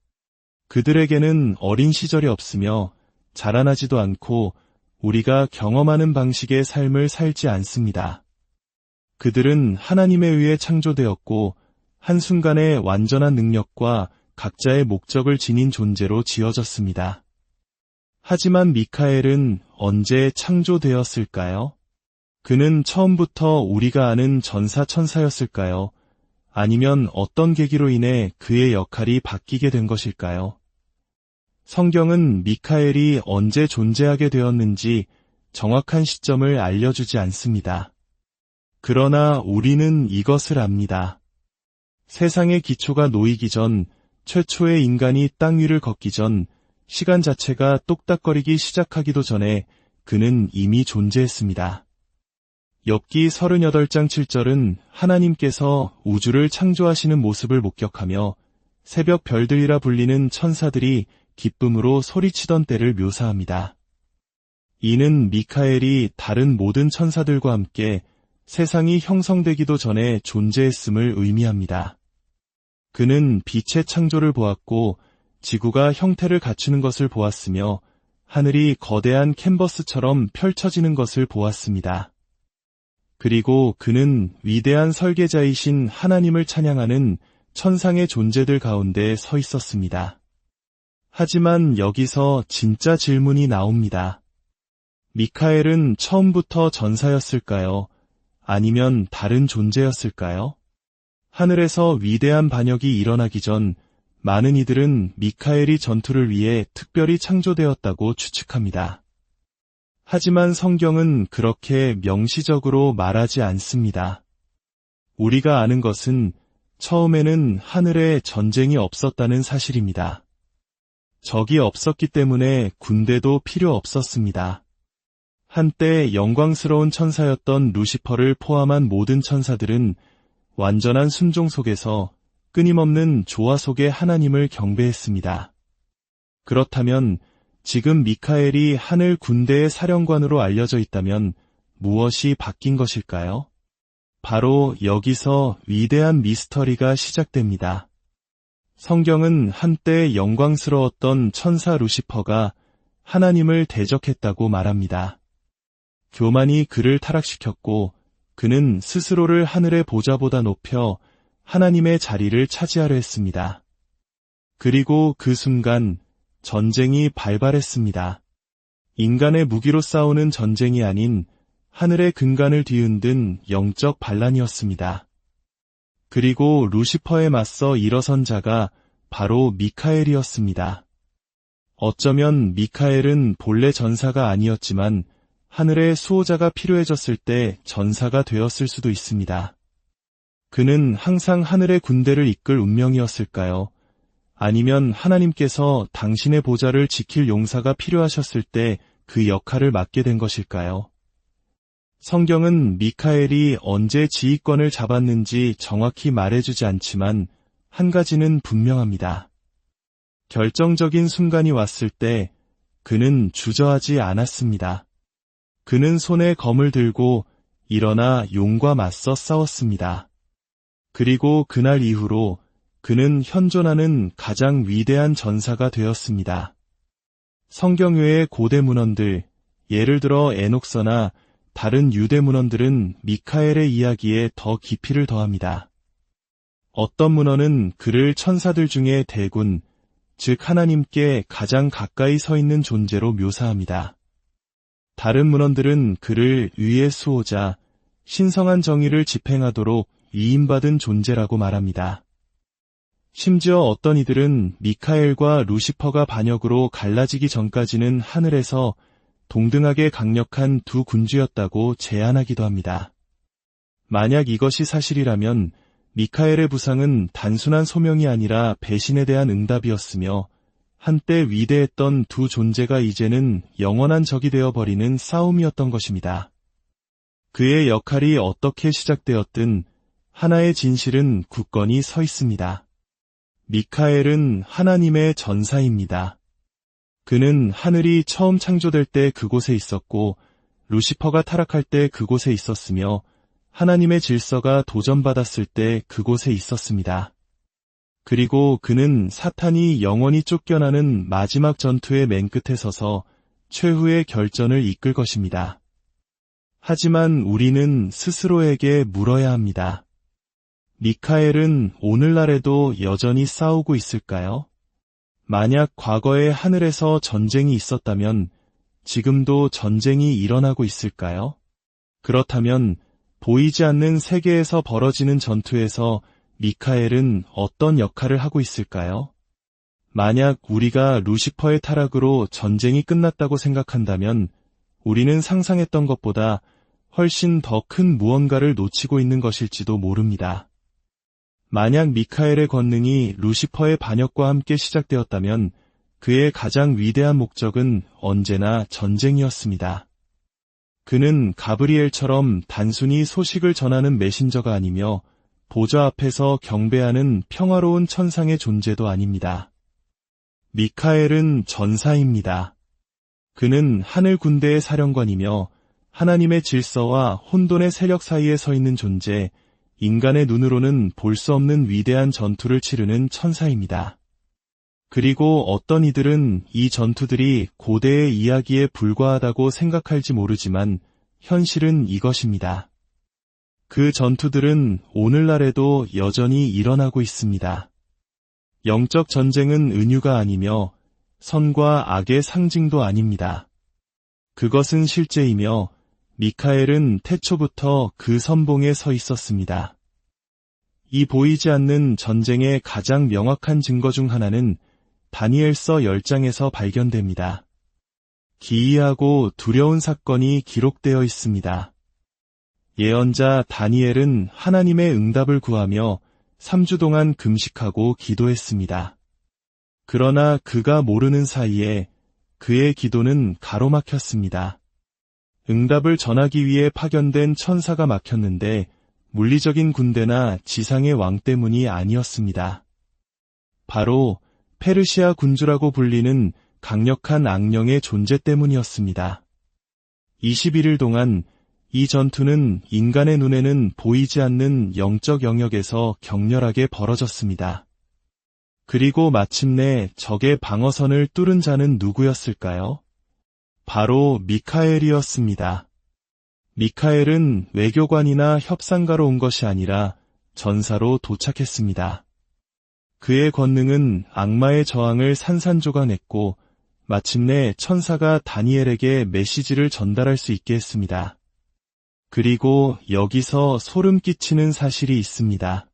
그들에게는 어린 시절이 없으며 자라나지도 않고 우리가 경험하는 방식의 삶을 살지 않습니다. 그들은 하나님에 의해 창조되었고 한순간에 완전한 능력과 각자의 목적을 지닌 존재로 지어졌습니다. 하지만 미카엘은 언제 창조되었을까요? 그는 처음부터 우리가 아는 전사 천사였을까요? 아니면 어떤 계기로 인해 그의 역할이 바뀌게 된 것일까요? 성경은 미카엘이 언제 존재하게 되었는지 정확한 시점을 알려주지 않습니다. 그러나 우리는 이것을 압니다. 세상의 기초가 놓이기 전, 최초의 인간이 땅 위를 걷기 전, 시간 자체가 똑딱거리기 시작하기도 전에 그는 이미 존재했습니다. 욥기 38장 7절은 하나님께서 우주를 창조하시는 모습을 목격하며 새벽 별들이라 불리는 천사들이 기쁨으로 소리치던 때를 묘사합니다. 이는 미카엘이 다른 모든 천사들과 함께 세상이 형성되기도 전에 존재했음을 의미합니다. 그는 빛의 창조를 보았고 지구가 형태를 갖추는 것을 보았으며 하늘이 거대한 캔버스처럼 펼쳐지는 것을 보았습니다. 그리고 그는 위대한 설계자이신 하나님을 찬양하는 천상의 존재들 가운데 서 있었습니다. 하지만 여기서 진짜 질문이 나옵니다. 미카엘은 처음부터 전사였을까요? 아니면 다른 존재였을까요? 하늘에서 위대한 반역이 일어나기 전 많은 이들은 미카엘이 전투를 위해 특별히 창조되었다고 추측합니다. 하지만 성경은 그렇게 명시적으로 말하지 않습니다. 우리가 아는 것은 처음에는 하늘에 전쟁이 없었다는 사실입니다. 적이 없었기 때문에 군대도 필요 없었습니다. 한때 영광스러운 천사였던 루시퍼를 포함한 모든 천사들은 완전한 순종 속에서 끊임없는 조화 속에 하나님을 경배했습니다. 그렇다면 지금 미카엘이 하늘 군대의 사령관으로 알려져 있다면 무엇이 바뀐 것일까요? 바로 여기서 위대한 미스터리가 시작됩니다. 성경은 한때 영광스러웠던 천사 루시퍼가 하나님을 대적했다고 말합니다. 교만이 그를 타락시켰고 그는 스스로를 하늘의 보좌보다 높여 하나님의 자리를 차지하려 했습니다. 그리고 그 순간 전쟁이 발발했습니다. 인간의 무기로 싸우는 전쟁이 아닌 하늘의 근간을 뒤흔든 영적 반란이었습니다. 그리고 루시퍼에 맞서 일어선 자가 바로 미카엘이었습니다. 어쩌면 미카엘은 본래 전사가 아니었지만 하늘의 수호자가 필요해졌을 때 전사가 되었을 수도 있습니다. 그는 항상 하늘의 군대를 이끌 운명이었을까요? 아니면 하나님께서 당신의 보좌를 지킬 용사가 필요하셨을 때 그 역할을 맡게 된 것일까요? 성경은 미카엘이 언제 지휘권을 잡았는지 정확히 말해주지 않지만 한 가지는 분명합니다. 결정적인 순간이 왔을 때 그는 주저하지 않았습니다. 그는 손에 검을 들고 일어나 용과 맞서 싸웠습니다. 그리고 그날 이후로 그는 현존하는 가장 위대한 전사가 되었습니다. 성경 외의 고대 문헌들, 예를 들어 에녹서나 다른 유대 문헌들은 미카엘의 이야기에 더 깊이를 더합니다. 어떤 문헌은 그를 천사들 중에 대군, 즉 하나님께 가장 가까이 서 있는 존재로 묘사합니다. 다른 문헌들은 그를 의의 수호자, 신성한 정의를 집행하도록 위임받은 존재라고 말합니다. 심지어 어떤 이들은 미카엘과 루시퍼가 반역으로 갈라지기 전까지는 하늘에서 동등하게 강력한 두 군주였다고 제안하기도 합니다. 만약 이것이 사실이라면 미카엘의 부상은 단순한 소명이 아니라 배신에 대한 응답이었으며 한때 위대했던 두 존재가 이제는 영원한 적이 되어버리는 싸움이었던 것입니다. 그의 역할이 어떻게 시작되었든 하나의 진실은 굳건히 서 있습니다. 미카엘은 하나님의 전사입니다. 그는 하늘이 처음 창조될 때 그곳에 있었고 루시퍼가 타락할 때 그곳에 있었으며 하나님의 질서가 도전받았을 때 그곳에 있었습니다. 그리고 그는 사탄이 영원히 쫓겨나는 마지막 전투의 맨 끝에 서서 최후의 결전을 이끌 것입니다. 하지만 우리는 스스로에게 물어야 합니다. 미카엘은 오늘날에도 여전히 싸우고 있을까요? 만약 과거에 하늘에서 전쟁이 있었다면 지금도 전쟁이 일어나고 있을까요? 그렇다면 보이지 않는 세계에서 벌어지는 전투에서 미카엘은 어떤 역할을 하고 있을까요? 만약 우리가 루시퍼의 타락으로 전쟁이 끝났다고 생각한다면 우리는 상상했던 것보다 훨씬 더 큰 무언가를 놓치고 있는 것일지도 모릅니다. 만약 미카엘의 권능이 루시퍼의 반역과 함께 시작되었다면 그의 가장 위대한 목적은 언제나 전쟁이었습니다. 그는 가브리엘처럼 단순히 소식을 전하는 메신저가 아니며 보좌 앞에서 경배하는 평화로운 천상의 존재도 아닙니다. 미카엘은 전사입니다. 그는 하늘 군대의 사령관이며 하나님의 질서와 혼돈의 세력 사이에 서 있는 존재, 인간의 눈으로는 볼 수 없는 위대한 전투를 치르는 천사입니다. 그리고 어떤 이들은 이 전투들이 고대의 이야기에 불과하다고 생각할지 모르지만 현실은 이것입니다. 그 전투들은 오늘날에도 여전히 일어나고 있습니다. 영적 전쟁은 은유가 아니며 선과 악의 상징도 아닙니다. 그것은 실제이며 미카엘은 태초부터 그 선봉에 서 있었습니다. 이 보이지 않는 전쟁의 가장 명확한 증거 중 하나는 다니엘서 10장에서 발견됩니다. 기이하고 두려운 사건이 기록되어 있습니다. 예언자 다니엘은 하나님의 응답을 구하며 3주 동안 금식하고 기도했습니다. 그러나 그가 모르는 사이에 그의 기도는 가로막혔습니다. 응답을 전하기 위해 파견된 천사가 막혔는데 물리적인 군대나 지상의 왕 때문이 아니었습니다. 바로 페르시아 군주라고 불리는 강력한 악령의 존재 때문이었습니다. 21일 동안 이 전투는 인간의 눈에는 보이지 않는 영적 영역에서 격렬하게 벌어졌습니다. 그리고 마침내 적의 방어선을 뚫은 자는 누구였을까요? 바로 미카엘이었습니다. 미카엘은 외교관이나 협상가로 온 것이 아니라 전사로 도착했습니다. 그의 권능은 악마의 저항을 산산조각냈고 마침내 천사가 다니엘에게 메시지를 전달할 수 있게 했습니다. 그리고 여기서 소름 끼치는 사실이 있습니다.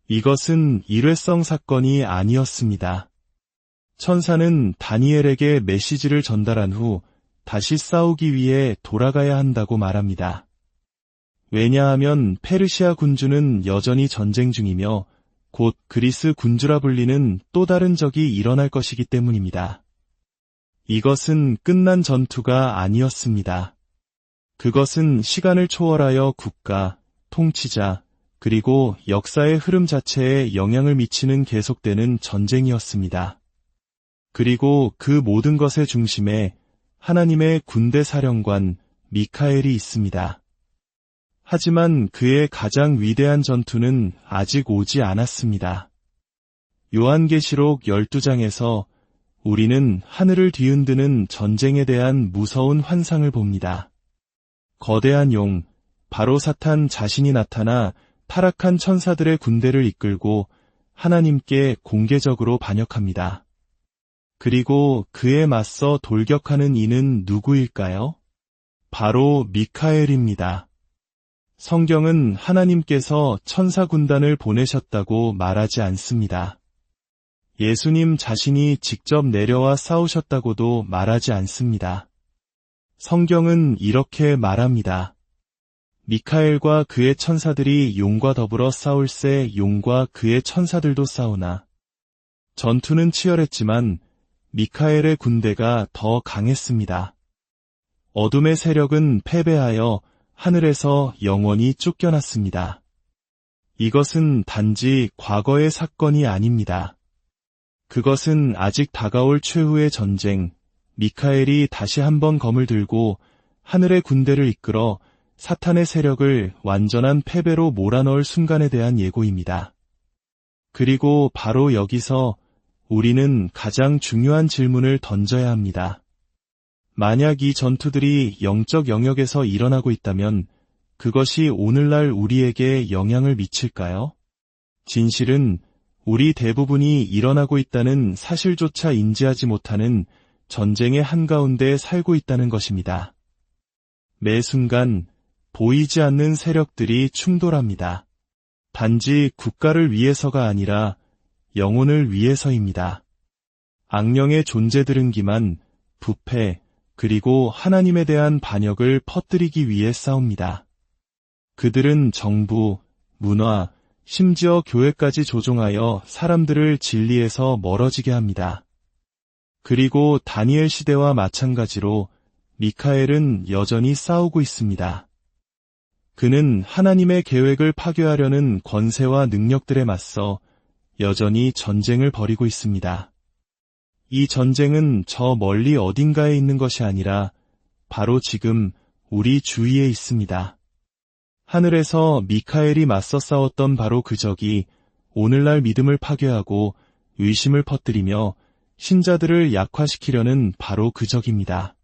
이것은 일회성 사건이 아니었습니다. 천사는 다니엘에게 메시지를 전달한 후 다시 싸우기 위해 돌아가야 한다고 말합니다. 왜냐하면 페르시아 군주는 여전히 전쟁 중이며 곧 그리스 군주라 불리는 또 다른 적이 일어날 것이기 때문입니다. 이것은 끝난 전투가 아니었습니다. 그것은 시간을 초월하여 국가, 통치자, 그리고 역사의 흐름 자체에 영향을 미치는 계속되는 전쟁이었습니다. 그리고 그 모든 것의 중심에 하나님의 군대 사령관 미카엘이 있습니다. 하지만 그의 가장 위대한 전투는 아직 오지 않았습니다. 요한계시록 12장에서 우리는 하늘을 뒤흔드는 전쟁에 대한 무서운 환상을 봅니다. 거대한 용, 바로 사탄 자신이 나타나 타락한 천사들의 군대를 이끌고 하나님께 공개적으로 반역합니다. 그리고 그에 맞서 돌격하는 이는 누구일까요? 바로 미카엘입니다. 성경은 하나님께서 천사 군단을 보내셨다고 말하지 않습니다. 예수님 자신이 직접 내려와 싸우셨다고도 말하지 않습니다. 성경은 이렇게 말합니다. 미카엘과 그의 천사들이 용과 더불어 싸울새 용과 그의 천사들도 싸우나. 전투는 치열했지만 미카엘의 군대가 더 강했습니다. 어둠의 세력은 패배하여 하늘에서 영원히 쫓겨났습니다. 이것은 단지 과거의 사건이 아닙니다. 그것은 아직 다가올 최후의 전쟁, 미카엘이 다시 한번 검을 들고 하늘의 군대를 이끌어 사탄의 세력을 완전한 패배로 몰아넣을 순간에 대한 예고입니다. 그리고 바로 여기서 우리는 가장 중요한 질문을 던져야 합니다. 만약 이 전투들이 영적 영역에서 일어나고 있다면 그것이 오늘날 우리에게 영향을 미칠까요? 진실은 우리 대부분이 일어나고 있다는 사실조차 인지하지 못하는 전쟁의 한가운데 살고 있다는 것입니다. 매 순간 보이지 않는 세력들이 충돌합니다. 단지 국가를 위해서가 아니라 영혼을 위해서입니다. 악령의 존재들은 기만, 부패, 그리고 하나님에 대한 반역을 퍼뜨리기 위해 싸웁니다. 그들은 정부, 문화, 심지어 교회까지 조종하여 사람들을 진리에서 멀어지게 합니다. 그리고 다니엘 시대와 마찬가지로 미카엘은 여전히 싸우고 있습니다. 그는 하나님의 계획을 파괴하려는 권세와 능력들에 맞서 여전히 전쟁을 벌이고 있습니다. 이 전쟁은 저 멀리 어딘가에 있는 것이 아니라 바로 지금 우리 주위에 있습니다. 하늘에서 미카엘이 맞서 싸웠던 바로 그 적이 오늘날 믿음을 파괴하고 의심을 퍼뜨리며 신자들을 약화시키려는 바로 그 적입니다.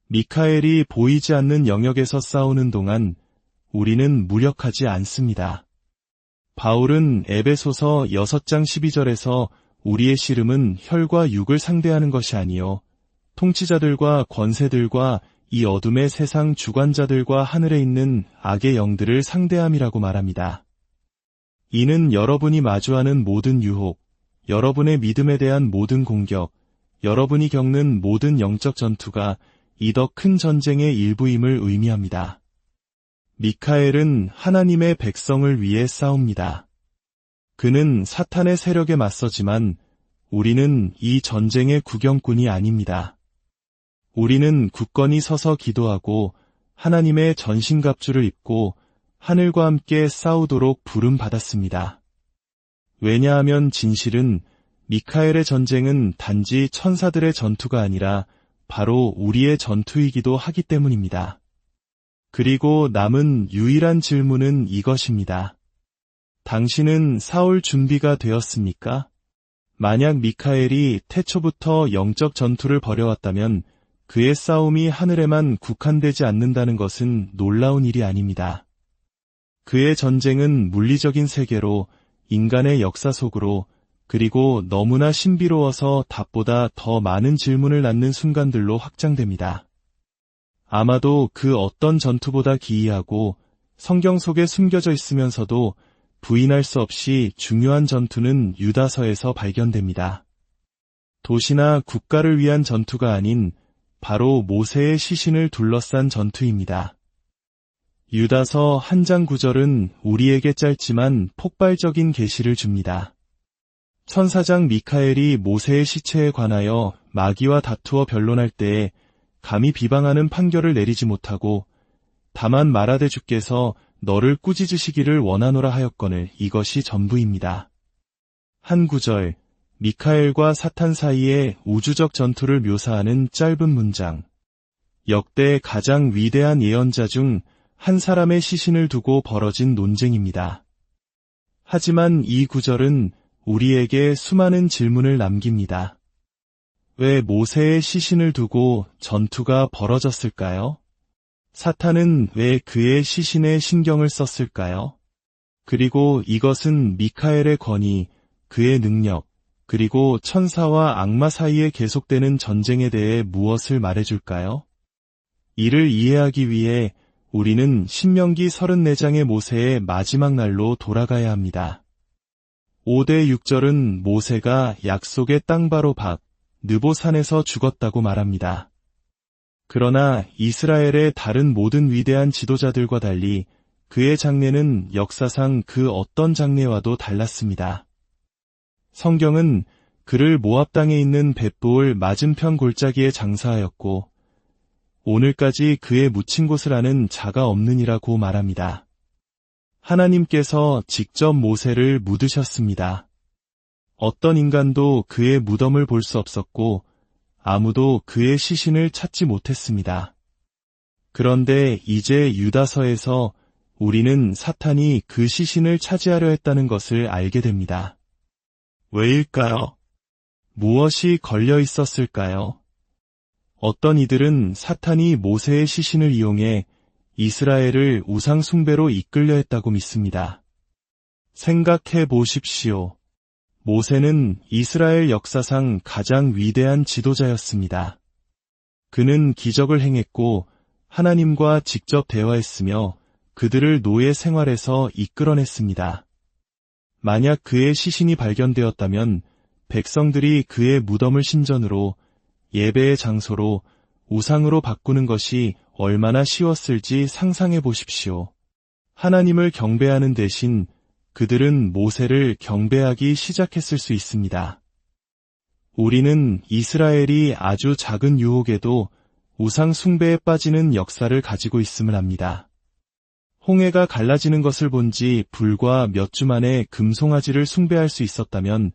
미카엘이 보이지 않는 영역에서 싸우는 동안 우리는 무력하지 않습니다. 바울은 에베소서 6장 12절에서 우리의 씨름은 혈과 육을 상대하는 것이 아니요 통치자들과 권세들과 이 어둠의 세상 주관자들과 하늘에 있는 악의 영들을 상대함이라고 말합니다. 이는 여러분이 마주하는 모든 유혹, 여러분의 믿음에 대한 모든 공격, 여러분이 겪는 모든 영적 전투가 이 더 큰 전쟁의 일부임을 의미합니다. 미카엘은 하나님의 백성을 위해 싸웁니다. 그는 사탄의 세력에 맞서지만 우리는 이 전쟁의 구경꾼이 아닙니다. 우리는 굳건히 서서 기도하고 하나님의 전신갑주를 입고 하늘과 함께 싸우도록 부름받았습니다. 왜냐하면 진실은 미카엘의 전쟁은 단지 천사들의 전투가 아니라 바로 우리의 전투이기도 하기 때문입니다. 그리고 남은 유일한 질문은 이것입니다. 당신은 싸울 준비가 되었습니까? 만약 미카엘이 태초부터 영적 전투를 벌여왔다면 그의 싸움이 하늘에만 국한되지 않는다는 것은 놀라운 일이 아닙니다. 그의 전쟁은 물리적인 세계로, 인간의 역사 속으로, 그리고 너무나 신비로워서 답보다 더 많은 질문을 낳는 순간들로 확장됩니다. 아마도 그 어떤 전투보다 기이하고 성경 속에 숨겨져 있으면서도 부인할 수 없이 중요한 전투는 유다서에서 발견됩니다. 도시나 국가를 위한 전투가 아닌 바로 모세의 시신을 둘러싼 전투입니다. 유다서 한 장 9절은 우리에게 짧지만 폭발적인 계시를 줍니다. 천사장 미카엘이 모세의 시체에 관하여 마귀와 다투어 변론할 때에 감히 비방하는 판결을 내리지 못하고 다만 말하되 주께서 너를 꾸짖으시기를 원하노라 하였거늘 이것이 전부입니다. 한 구절, 미카엘과 사탄 사이의 우주적 전투를 묘사하는 짧은 문장. 역대 가장 위대한 예언자 중 한 사람의 시신을 두고 벌어진 논쟁입니다. 하지만 이 구절은 우리에게 수많은 질문을 남깁니다. 왜 모세의 시신을 두고 전투가 벌어졌을까요? 사탄은 왜 그의 시신에 신경을 썼을까요? 그리고 이것은 미카엘의 권위, 그의 능력, 그리고 천사와 악마 사이에 계속되는 전쟁에 대해 무엇을 말해줄까요? 이를 이해하기 위해 우리는 신명기 34장의 모세의 마지막 날로 돌아가야 합니다. 5대 6절은 모세가 약속의 땅 바로 밖, 느보산에서 죽었다고 말합니다. 그러나 이스라엘의 다른 모든 위대한 지도자들과 달리 그의 장례는 역사상 그 어떤 장례와도 달랐습니다. 성경은 그를 모압 땅에 있는 벳부올 맞은편 골짜기에 장사하였고 오늘까지 그의 묻힌 곳을 아는 자가 없느니라고 말합니다. 하나님께서 직접 모세를 묻으셨습니다. 어떤 인간도 그의 무덤을 볼 수 없었고 아무도 그의 시신을 찾지 못했습니다. 그런데 이제 유다서에서 우리는 사탄이 그 시신을 차지하려 했다는 것을 알게 됩니다. 왜일까요? 무엇이 걸려 있었을까요? 어떤 이들은 사탄이 모세의 시신을 이용해 이스라엘을 우상 숭배로 이끌려 했다고 믿습니다. 생각해 보십시오. 모세는 이스라엘 역사상 가장 위대한 지도자였습니다. 그는 기적을 행했고 하나님과 직접 대화했으며 그들을 노예 생활에서 이끌어냈습니다. 만약 그의 시신이 발견되었다면 백성들이 그의 무덤을 신전으로, 예배의 장소로, 우상으로 바꾸는 것이 얼마나 쉬웠을지 상상해 보십시오. 하나님을 경배하는 대신 그들은 모세를 경배하기 시작했을 수 있습니다. 우리는 이스라엘이 아주 작은 유혹에도 우상 숭배에 빠지는 역사를 가지고 있음을 압니다. 홍해가 갈라지는 것을 본 지 불과 몇 주 만에 금송아지를 숭배할 수 있었다면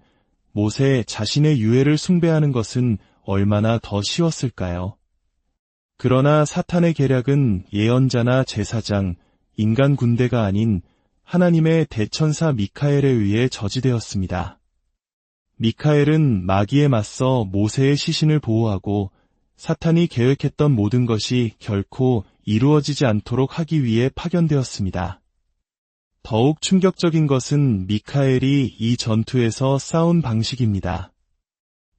모세 자신의 유해를 숭배하는 것은 얼마나 더 쉬웠을까요? 그러나 사탄의 계략은 예언자나 제사장, 인간 군대가 아닌 하나님의 대천사 미카엘에 의해 저지되었습니다. 미카엘은 마귀에 맞서 모세의 시신을 보호하고 사탄이 계획했던 모든 것이 결코 이루어지지 않도록 하기 위해 파견되었습니다. 더욱 충격적인 것은 미카엘이 이 전투에서 싸운 방식입니다.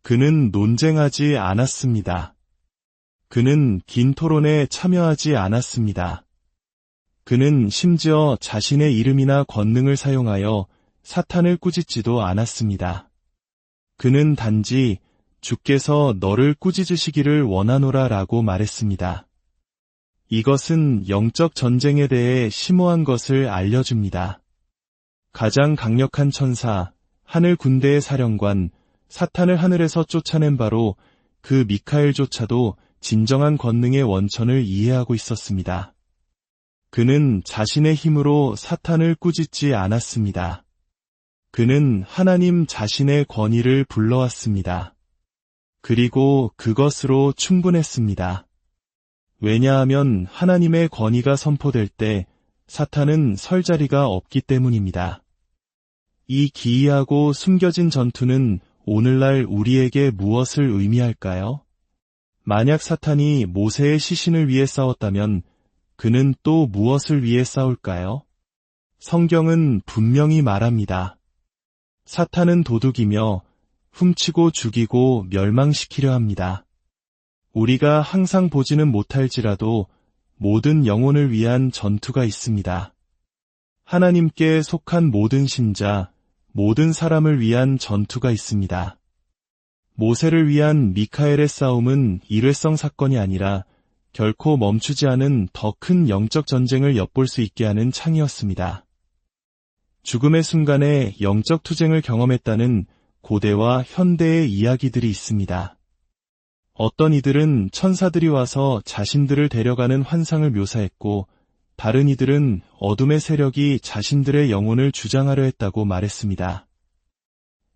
그는 논쟁하지 않았습니다. 그는 긴 토론에 참여하지 않았습니다. 그는 심지어 자신의 이름이나 권능을 사용하여 사탄을 꾸짖지도 않았습니다. 그는 단지 주께서 너를 꾸짖으시기를 원하노라 라고 말했습니다. 이것은 영적 전쟁에 대해 심오한 것을 알려줍니다. 가장 강력한 천사, 하늘 군대의 사령관, 사탄을 하늘에서 쫓아낸 바로 그 미카엘조차도 진정한 권능의 원천을 이해하고 있었습니다. 그는 자신의 힘으로 사탄을 꾸짖지 않았습니다. 그는 하나님 자신의 권위를 불러왔습니다. 그리고 그것으로 충분했습니다. 왜냐하면 하나님의 권위가 선포될 때 사탄은 설 자리가 없기 때문입니다. 이 기이하고 숨겨진 전투는 오늘날 우리에게 무엇을 의미할까요? 만약 사탄이 모세의 시신을 위해 싸웠다면 그는 또 무엇을 위해 싸울까요? 성경은 분명히 말합니다. 사탄은 도둑이며 훔치고 죽이고 멸망시키려 합니다. 우리가 항상 보지는 못할지라도 모든 영혼을 위한 전투가 있습니다. 하나님께 속한 모든 신자, 모든 사람을 위한 전투가 있습니다. 모세를 위한 미카엘의 싸움은 일회성 사건이 아니라 결코 멈추지 않은 더 큰 영적 전쟁을 엿볼 수 있게 하는 창이었습니다. 죽음의 순간에 영적 투쟁을 경험했다는 고대와 현대의 이야기들이 있습니다. 어떤 이들은 천사들이 와서 자신들을 데려가는 환상을 묘사했고, 다른 이들은 어둠의 세력이 자신들의 영혼을 주장하려 했다고 말했습니다.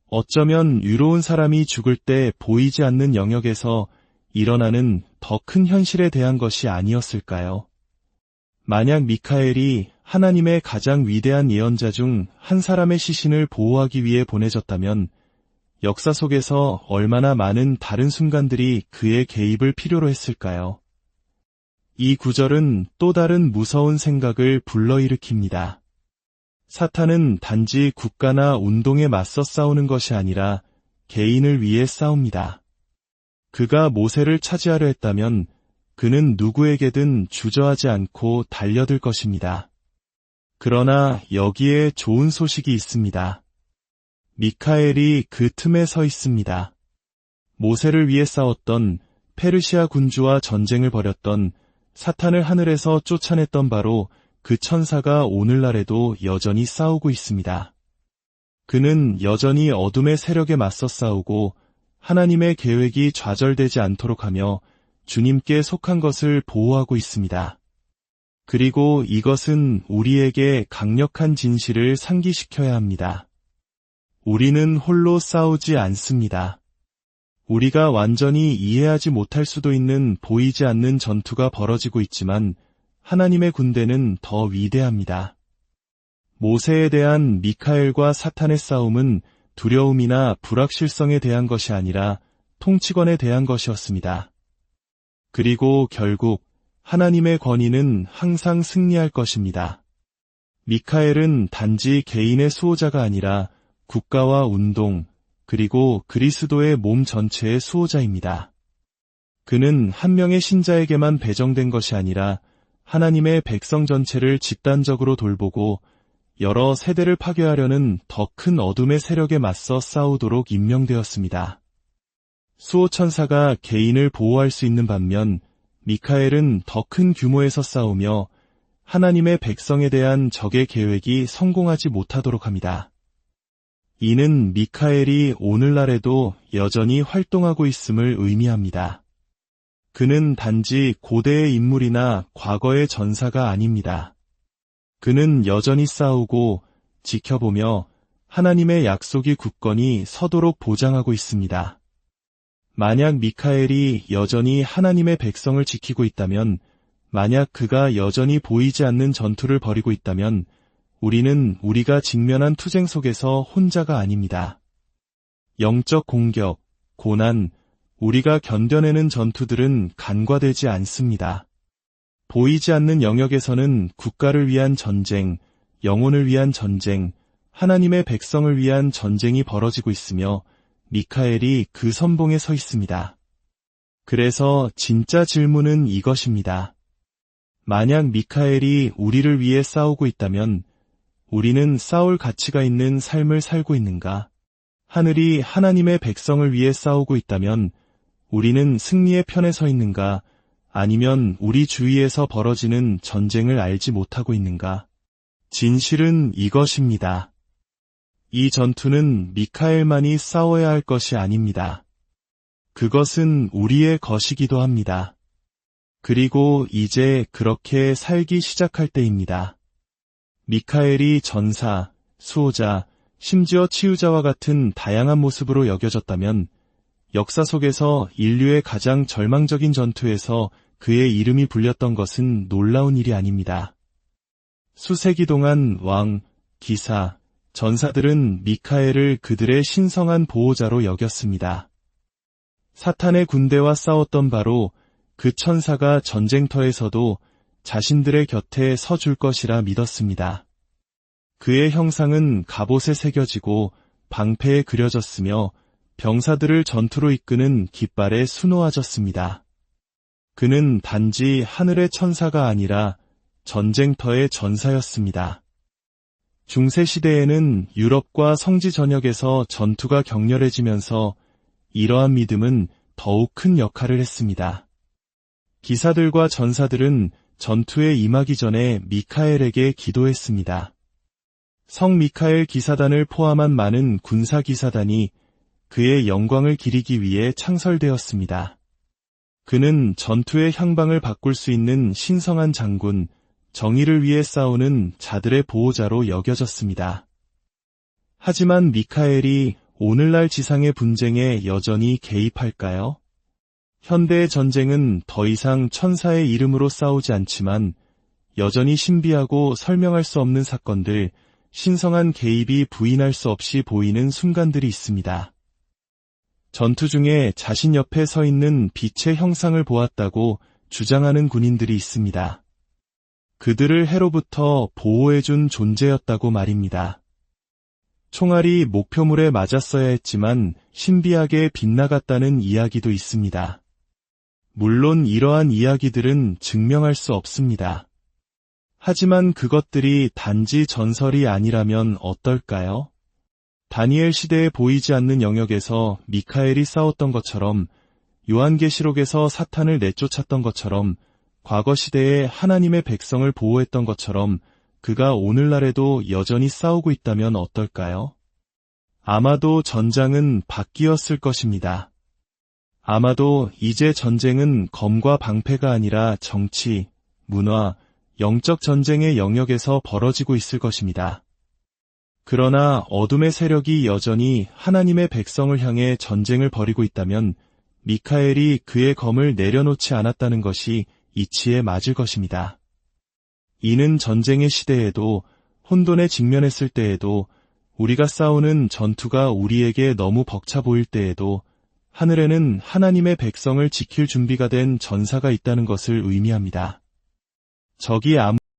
어쩌면 유로운 사람이 죽을 때 보이지 않는 영역에서 일어나는 더 큰 현실에 대한 것이 아니었을까요? 만약 미카엘이 하나님의 가장 위대한 예언자 중 한 사람의 시신을 보호하기 위해 보내졌다면 역사 속에서 얼마나 많은 다른 순간들이 그의 개입을 필요로 했을까요? 이 구절은 또 다른 무서운 생각을 불러일으킵니다. 사탄은 단지 국가나 운동에 맞서 싸우는 것이 아니라 개인을 위해 싸웁니다. 그가 모세를 차지하려 했다면 그는 누구에게든 주저하지 않고 달려들 것입니다. 그러나 여기에 좋은 소식이 있습니다. 미카엘이 그 틈에 서 있습니다. 모세를 위해 싸웠던 페르시아 군주와 전쟁을 벌였던 사탄을 하늘에서 쫓아냈던 바로 그 천사가 오늘날에도 여전히 싸우고 있습니다. 그는 여전히 어둠의 세력에 맞서 싸우고 하나님의 계획이 좌절되지 않도록 하며 주님께 속한 것을 보호하고 있습니다. 그리고 이것은 우리에게 강력한 진실을 상기시켜야 합니다. 우리는 홀로 싸우지 않습니다. 우리가 완전히 이해하지 못할 수도 있는 보이지 않는 전투가 벌어지고 있지만 하나님의 군대는 더 위대합니다. 모세에 대한 미카엘과 사탄의 싸움은 두려움이나 불확실성에 대한 것이 아니라 통치권에 대한 것이었습니다. 그리고 결국 하나님의 권위는 항상 승리할 것입니다. 미카엘은 단지 개인의 수호자가 아니라 국가와 운동, 그리고 그리스도의 몸 전체의 수호자입니다. 그는 한 명의 신자에게만 배정된 것이 아니라 하나님의 백성 전체를 집단적으로 돌보고 여러 세대를 파괴하려는 더 큰 어둠의 세력에 맞서 싸우도록 임명되었습니다. 수호천사가 개인을 보호할 수 있는 반면 미카엘은 더 큰 규모에서 싸우며 하나님의 백성에 대한 적의 계획이 성공하지 못하도록 합니다. 이는 미카엘이 오늘날에도 여전히 활동하고 있음을 의미합니다. 그는 단지 고대의 인물이나 과거의 전사가 아닙니다. 그는 여전히 싸우고 지켜보며 하나님의 약속이 굳건히 서도록 보장하고 있습니다. 만약 미카엘이 여전히 하나님의 백성을 지키고 있다면, 만약 그가 여전히 보이지 않는 전투를 벌이고 있다면 우리는 우리가 직면한 투쟁 속에서 혼자가 아닙니다. 영적 공격, 고난, 우리가 견뎌내는 전투들은 간과되지 않습니다. 보이지 않는 영역에서는 국가를 위한 전쟁, 영혼을 위한 전쟁, 하나님의 백성을 위한 전쟁이 벌어지고 있으며 미카엘이 그 선봉에 서 있습니다. 그래서 진짜 질문은 이것입니다. 만약 미카엘이 우리를 위해 싸우고 있다면 우리는 싸울 가치가 있는 삶을 살고 있는가? 하늘이 하나님의 백성을 위해 싸우고 있다면 우리는 승리의 편에 서 있는가? 아니면 우리 주위에서 벌어지는 전쟁을 알지 못하고 있는가? 진실은 이것입니다. 이 전투는 미카엘만이 싸워야 할 것이 아닙니다. 그것은 우리의 것이기도 합니다. 그리고 이제 그렇게 살기 시작할 때입니다. 미카엘이 전사, 수호자, 심지어 치유자와 같은 다양한 모습으로 여겨졌다면 역사 속에서 인류의 가장 절망적인 전투에서 그의 이름이 불렸던 것은 놀라운 일이 아닙니다. 수세기 동안 왕, 기사, 전사들은 미카엘을 그들의 신성한 보호자로 여겼습니다. 사탄의 군대와 싸웠던 바로 그 천사가 전쟁터에서도 자신들의 곁에 서줄 것이라 믿었습니다. 그의 형상은 갑옷에 새겨지고 방패에 그려졌으며 병사들을 전투로 이끄는 깃발에 수놓아졌습니다. 그는 단지 하늘의 천사가 아니라 전쟁터의 전사였습니다. 중세시대에는 유럽과 성지 전역에서 전투가 격렬해지면서 이러한 믿음은 더욱 큰 역할을 했습니다. 기사들과 전사들은 전투에 임하기 전에 미카엘에게 기도했습니다. 성 미카엘 기사단을 포함한 많은 군사 기사단이 그의 영광을 기리기 위해 창설되었습니다. 그는 전투의 향방을 바꿀 수 있는 신성한 장군, 정의를 위해 싸우는 자들의 보호자로 여겨졌습니다. 하지만 미카엘이 오늘날 지상의 분쟁에 여전히 개입할까요? 현대의 전쟁은 더 이상 천사의 이름으로 싸우지 않지만 여전히 신비하고 설명할 수 없는 사건들, 신성한 개입이 부인할 수 없이 보이는 순간들이 있습니다. 전투 중에 자신 옆에 서 있는 빛의 형상을 보았다고 주장하는 군인들이 있습니다. 그들을 해로부터 보호해준 존재였다고 말입니다. 총알이 목표물에 맞았어야 했지만 신비하게 빗나갔다는 이야기도 있습니다. 물론 이러한 이야기들은 증명할 수 없습니다. 하지만 그것들이 단지 전설이 아니라면 어떨까요? 다니엘 시대에 보이지 않는 영역에서 미카엘이 싸웠던 것처럼, 요한계시록에서 사탄을 내쫓았던 것처럼, 과거 시대에 하나님의 백성을 보호했던 것처럼 그가 오늘날에도 여전히 싸우고 있다면 어떨까요? 아마도 전장은 바뀌었을 것입니다. 아마도 이제 전쟁은 검과 방패가 아니라 정치, 문화, 영적 전쟁의 영역에서 벌어지고 있을 것입니다. 그러나 어둠의 세력이 여전히 하나님의 백성을 향해 전쟁을 벌이고 있다면 미카엘이 그의 검을 내려놓지 않았다는 것이 이치에 맞을 것입니다. 이는 전쟁의 시대에도 혼돈에 직면했을 때에도 우리가 싸우는 전투가 우리에게 너무 벅차 보일 때에도 하늘에는 하나님의 백성을 지킬 준비가 된 전사가 있다는 것을 의미합니다. 적이 아무리